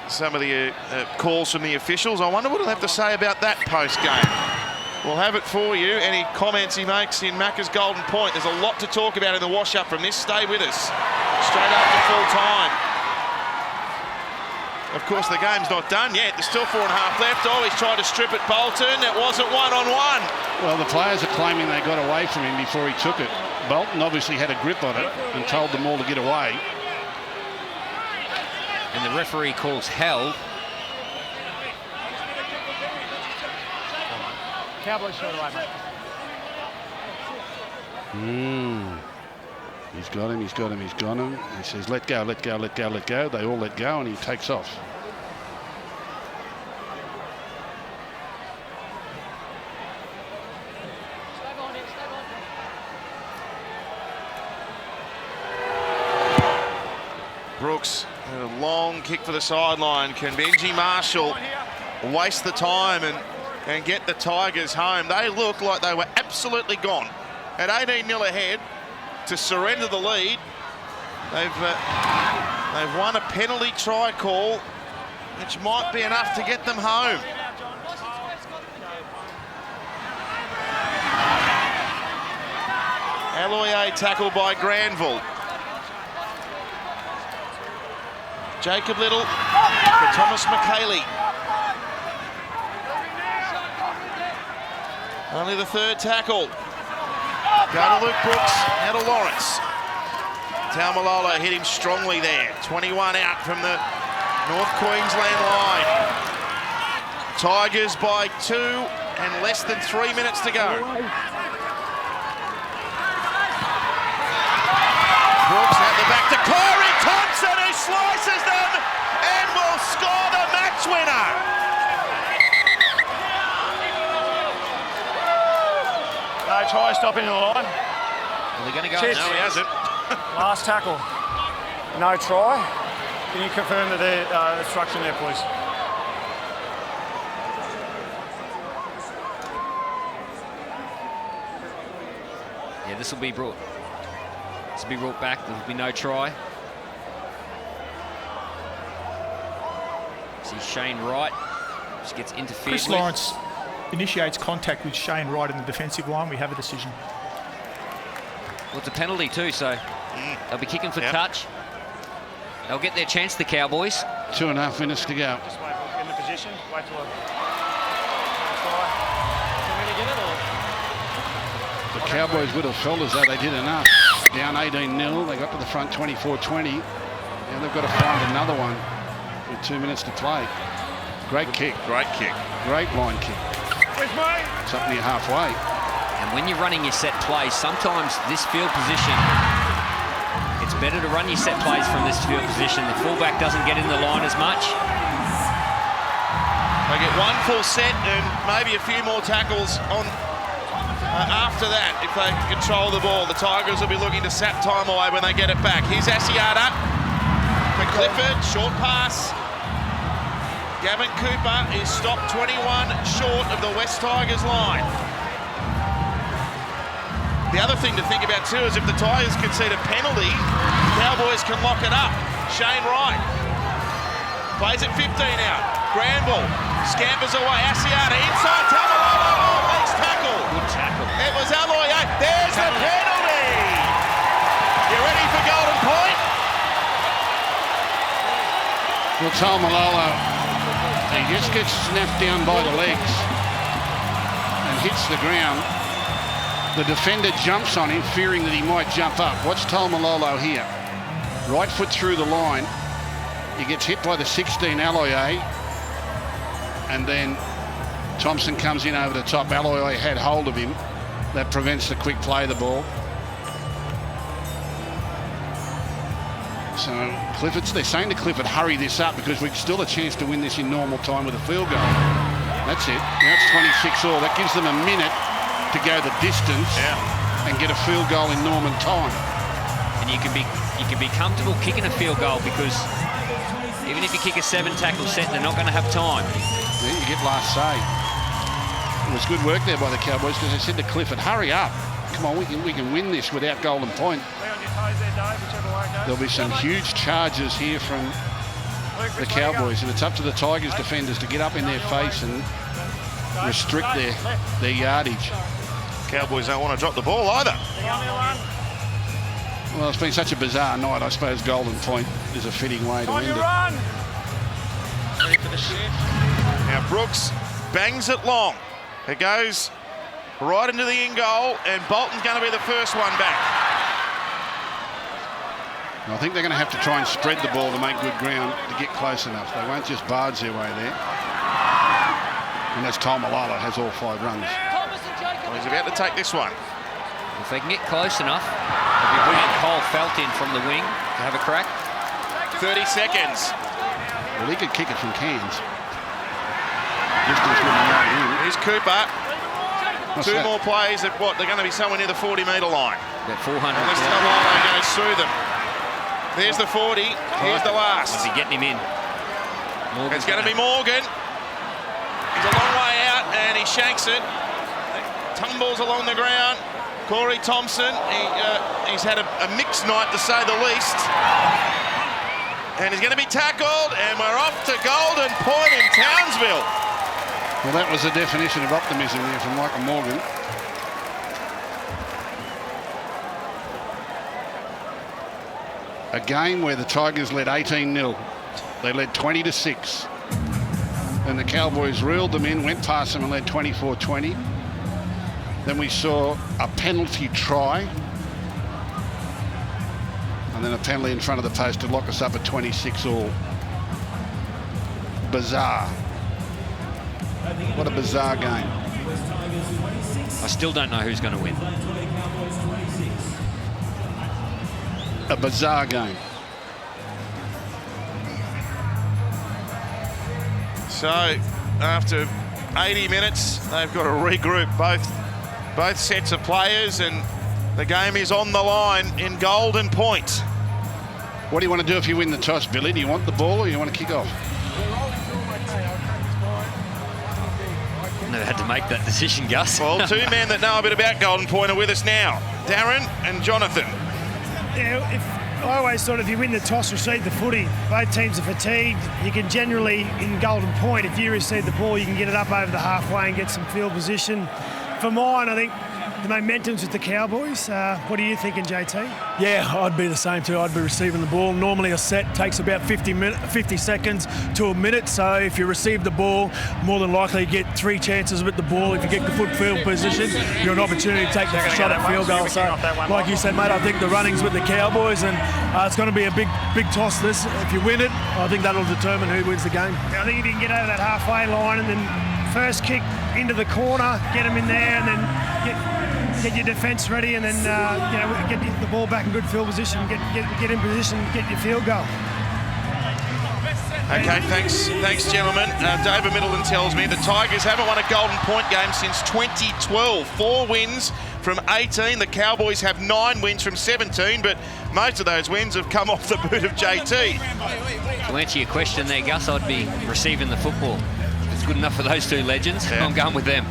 some of the calls from the officials. I wonder what he'll have to say about that post-game. We'll have it for you. Any comments he makes in Macca's Golden Point. There's a lot to talk about in the wash-up from this. Stay with us. Straight after full time. Of course, the game's not done yet. There's still 4.5 left. Oh, he's tried to strip it, Bolton. It wasn't one-on-one. Well, the players are claiming they got away from him before he took it. Bolton obviously had a grip on it and told them all to get away. And the referee calls held. Cowboys shot away, mate. He's got him, he's got him, he's got him. He says, let go, let go, let go, let go. They all let go and he takes off. Brooks, a long kick for the sideline. Can Benji Marshall waste the time and get the Tigers home? They look like they were absolutely gone at 18-0 ahead to surrender the lead. They've won a penalty try call, which might be enough to get them home. Aloye tackled by Granville. Jacob Little for Thomas McKaylee. Only the third tackle. Go to Luke Brooks, now to Lawrence. Taumalolo hit him strongly there. 21 out from the North Queensland line. Tigers by 2 and less than 3 minutes to go. Brooks at the back to Corey Thompson, who slices them and will score the match winner. No try stopping the line. Are they going to go? Chits. No, he hasn't. Last tackle. No try. Can you confirm that the instruction there, please? Yeah, this will be brought back. There will be no try. See Shane Wright just gets interfered Chris with. Lawrence initiates contact with Shane Wright in the defensive line. We have a decision. Well, it's a penalty too, so they'll be kicking for touch. They'll get their chance, the Cowboys. 2.5 minutes to go. Just wait in the position. Wait till The Cowboys would have felt as though they did enough. Down 18-0, they got to the front 24-20. Now they've got to find another one with 2 minutes to play. Great kick. Great kick. Great line kick. With me. It's up near halfway. And when you're running your set plays, sometimes this field position, it's better to run your set plays from this field position. The fullback doesn't get in the line as much. They get one full set and maybe a few more tackles on after that if they control the ball. The Tigers will be looking to sap time away when they get it back. Here's Asiata for Clifford, short pass. Gavin Cooper is stopped 21 short of the West Tigers line. The other thing to think about too is if the Tigers concede a penalty, the Cowboys can lock it up. Shane Wright plays it 15 out. Granville scampers away. Asiata inside. Tamalolo, legs tackle. Good tackle. It was Aloye. There's the penalty. You ready for Golden Point? Well, Taumalolo, he just gets snapped down by the legs and hits the ground. The defender jumps on him, fearing that he might jump up. Watch Taumalolo here. Right foot through the line. He gets hit by the 16, Aloye. And then Thompson comes in over the top. Aloye had hold of him. That prevents the quick play of the ball. So they're saying to Clifford, hurry this up because we've still a chance to win this in normal time with a field goal. That's it. Now it's 26 all. That gives them a minute to go the distance and get a field goal in normal time. And you can be comfortable kicking a field goal because even if you kick a 7-tackle set, they're not going to have time. Yeah, you get last say. It was good work there by the Cowboys because they said to Clifford, hurry up. Come on, we can win this without Golden Point. There'll be some huge charges here from the Cowboys, and it's up to the Tigers defenders to get up in their face and restrict their yardage. Cowboys don't want to drop the ball either. Well, it's been such a bizarre night. I suppose Golden Point is a fitting way to end it. Ready for the shift. Now Brooks bangs it long. It goes right into the in goal, and Bolton's going to be the first one back. I think they're going to have to try and spread the ball to make good ground to get close enough. They won't just barge their way there. Unless Taumalolo has all 5 runs. Well, he's about to take this one. If they can get close enough, they'll be bringing Cole Felt in from the wing to have a crack. 30 seconds. Well, he could kick it from cans. Distance wouldn't allow him. Here's Cooper. What's Two that? more plays at what? They're going to be somewhere near the 40-metre line. About 400. Unless Taumalolo goes through them. There's the 40. Here's the last. They'll be getting him in. It's going to be Morgan. He's a long way out and he shanks it. Tumbles along the ground. Corey Thompson, he's had a mixed night to say the least. And he's going to be tackled, and we're off to Golden Point in Townsville. Well, that was the definition of optimism there from Michael Morgan. A game where the Tigers led 18-0. They led 20-6. And the Cowboys reeled them in, went past them and led 24-20. Then we saw a penalty try. And then a penalty in front of the post to lock us up at 26-all. Bizarre. What a bizarre game. I still don't know who's going to win. A bizarre game. So, after 80 minutes, they've got to regroup both sets of players, and the game is on the line in Golden Point. What do you want to do if you win the toss, Billy? Do you want the ball or you want to kick off? Never had to make that decision, Gus. Well, two men that know a bit about Golden Point are with us now, Darren and Jonathan. Yeah, I always thought if you win the toss, receive the footy, both teams are fatigued. You can generally, in Golden Point, if you receive the ball, you can get it up over the halfway and get some field position. For mine, I think the momentum's with the Cowboys. What are you thinking, JT? Yeah, I'd be the same too. I'd be receiving the ball. Normally a set takes about 50 seconds to a minute. So if you receive the ball, more than likely you get 3 chances with the ball. If you get the foot field position, you're an opportunity to take the shot at field goal. So like you said, mate, I think the running's with the Cowboys, and it's going to be a big toss this. If you win it, I think that'll determine who wins the game. I think if you can get over that halfway line and then first kick into the corner, get them in there, and then get your defence ready, and then get the ball back in good field position, get in position, get your field goal. Okay, thanks, gentlemen. David Middleton tells me the Tigers haven't won a Golden Point game since 2012. 4 wins from 18. The Cowboys have 9 wins from 17, but most of those wins have come off the boot of JT. To answer your question there, Gus, I'd be receiving the football. It's good enough for those 2 legends. Yeah. I'm going with them.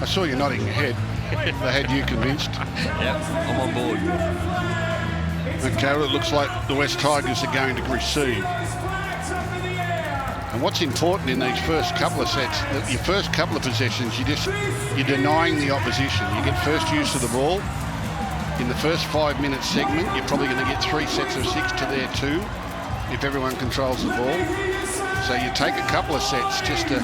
I saw you nodding your head. They had you convinced. Yep, I'm on board. Okay, well, it looks like the West Tigers are going to receive. And what's important in these first couple of sets, your first couple of possessions, you're denying the opposition. You get first use of the ball. In the first 5-minute segment, you're probably going to get 3 sets of 6 to their 2 if everyone controls the ball. So you take a couple of sets just to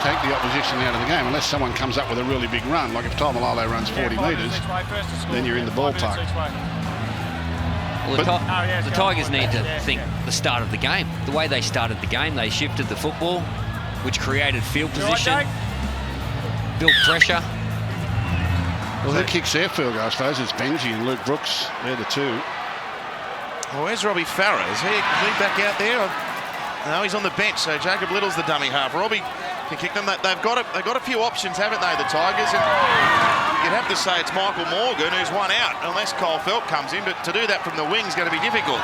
take the opposition out of the game, unless someone comes up with a really big run. Like if Taumalolo runs 40 metres, then you're in the ballpark. Well, the Tigers need to think the start of the game. The way they started the game, they shifted the football, which created field position, built pressure. Well, who kicks their field goal? I suppose it's Benji and Luke Brooks. They're the 2. Well, where's Robbie Farah? Is he back out there? No, he's on the bench, so Jacob Little's the dummy half. Robbie can kick them. They've got a few options, haven't they, the Tigers? And you'd have to say it's Michael Morgan who's one out, unless Cole Feldt comes in. But to do that from the wing is going to be difficult.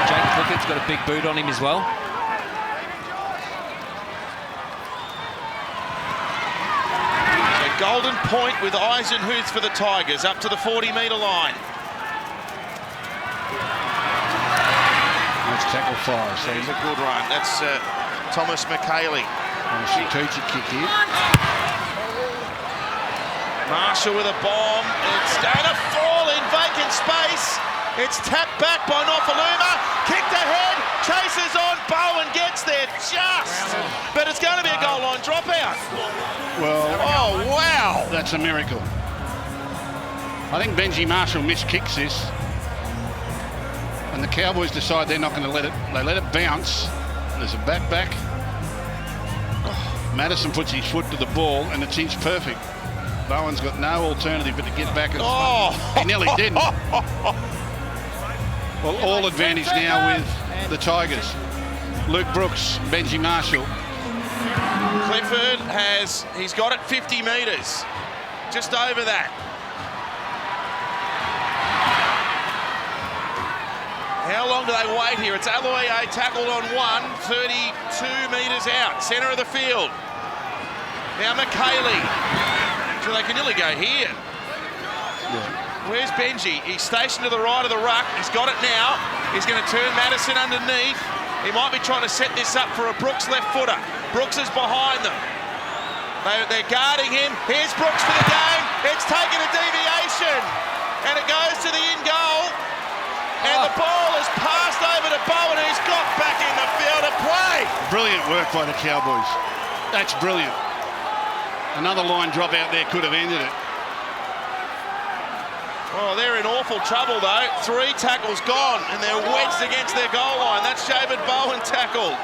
Jake Clifford's got a big boot on him as well. So Golden Point with Eisenhuth for the Tigers, up to the 40-metre line. That's tackle 5. So he's a good run. That's Thomas McKaylee. A strategic kick here. Marshall with a bomb. It's going to fall in vacant space. It's tapped back by Nofaluma. Kicked ahead. Chases on. Bowen gets there just. But it's going to be a goal line dropout. Well, oh, wow. That's a miracle. I think Benji Marshall miskicks this. And the Cowboys decide they're not going to let it. They let it bounce. There's a back. Madison puts his foot to the ball, and it's inch perfect. Bowen's got no alternative but to get back. He nearly didn't. Well, all advantage now with the Tigers. Luke Brooks, Benji Marshall. Clifford he's got it 50 metres. Just over that. How long do they wait here? It's Aloye tackled on 32 metres out, centre of the field. Now McKaylee. So they can nearly go here. Where's Benji? He's stationed to the right of the ruck. He's got it now. He's going to turn Madison underneath. He might be trying to set this up for a Brooks left footer. Brooks is behind them. They're guarding him. Here's Brooks for the game. It's taken a deviation. And it goes to the in goal. And the ball is passed over to Bowen, who's got back in the field of play. Brilliant work by the Cowboys. That's brilliant. Another line drop out there could have ended it. Oh, they're in awful trouble, though. 3 tackles gone, and they're wedged against their goal line. That's David Bowen tackled.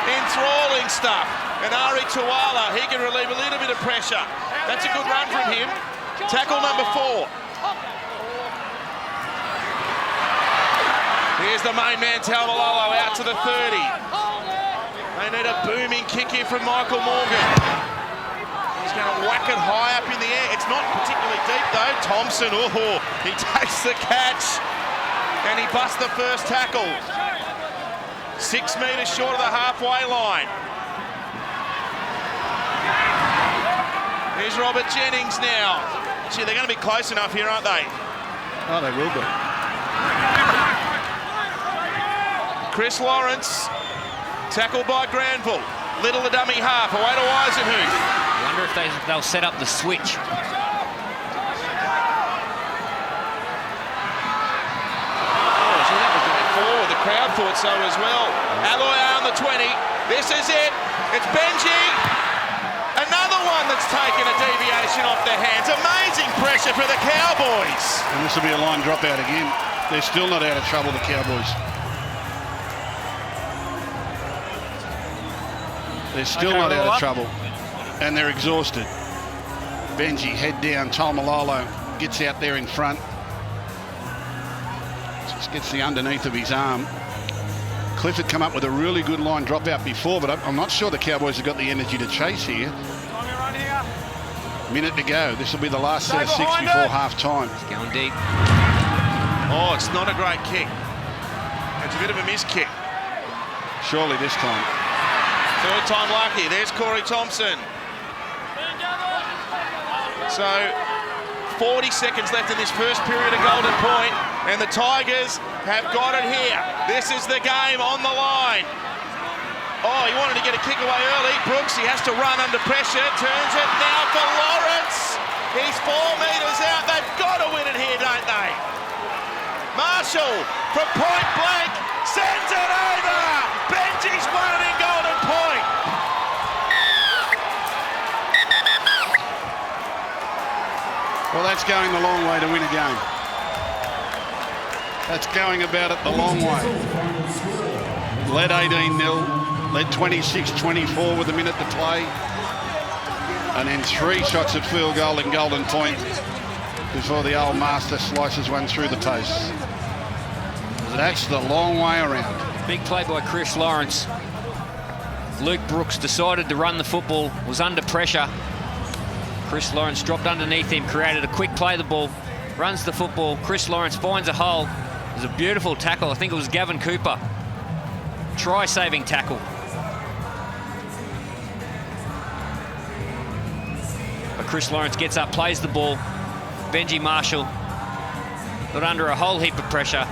Enthralling stuff. And Ari Tuala, he can relieve a little bit of pressure. That's a good run from him. Tackle number 4. Here's the main man, Taumalolo, out to the 30. They need a booming kick here from Michael Morgan. He's going to whack it high up in the air. It's not particularly deep, though. Thompson, he takes the catch. And he busts the first tackle. 6 metres short of the halfway line. Here's Robert Jennings now. Gee, they're going to be close enough here, aren't they? Oh, they will be. Chris Lawrence, tackled by Granville. Little the dummy half, away to Eisenhuth. I wonder if they'll set up the switch. Forward, the crowd thought so as well. Aloy on the 20. This is it. It's Benji. Another one that's taken a deviation off their hands. Amazing pressure for the Cowboys. And this will be a line drop out again. They're still not out of trouble, the Cowboys. They're still not out of trouble. And they're exhausted. Benji, head down. Taumalolo gets out there in front. Just gets the underneath of his arm. Cliff had come up with a really good line drop out before, but I'm not sure the Cowboys have got the energy to chase here. Minute to go. This will be the last set of 6 before half time. It's going deep. Oh, it's not a great kick. It's a bit of a miss kick. Surely this time. 3rd time lucky. There's Corey Thompson. So 40 seconds left in this first period of Golden Point, and the Tigers have got it here. This is the game on the line. Oh, he wanted to get a kick away early. Brooks, he has to run under pressure. Turns it now for Lawrence. He's 4 metres out. They've got to win it here, don't they? Marshall from point blank sends it over. Benji's won it in Golden Point. Well, that's going the long way to win a game. That's going about it the long way. Led 18-0, led 26-24 with a minute to play. And then 3 shots at field goal in Golden Point before the old master slices one through the posts. That's the long way around. Big play by Chris Lawrence. Luke Brooks decided to run the football, was under pressure. Chris Lawrence dropped underneath him, created a quick play the ball, runs the football. Chris Lawrence finds a hole. It was a beautiful tackle. I think it was Gavin Cooper. Try-saving tackle. But Chris Lawrence gets up, plays the ball. Benji Marshall got under a whole heap of pressure.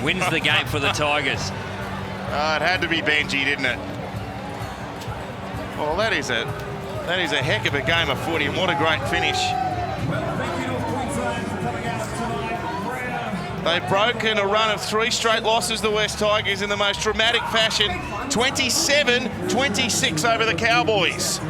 Wins the game for the Tigers. It had to be Benji, didn't it? Well, that is a heck of a game of footy, and what a great finish. They've broken a run of 3 straight losses, the West Tigers, in the most dramatic fashion. 27-26 over the Cowboys.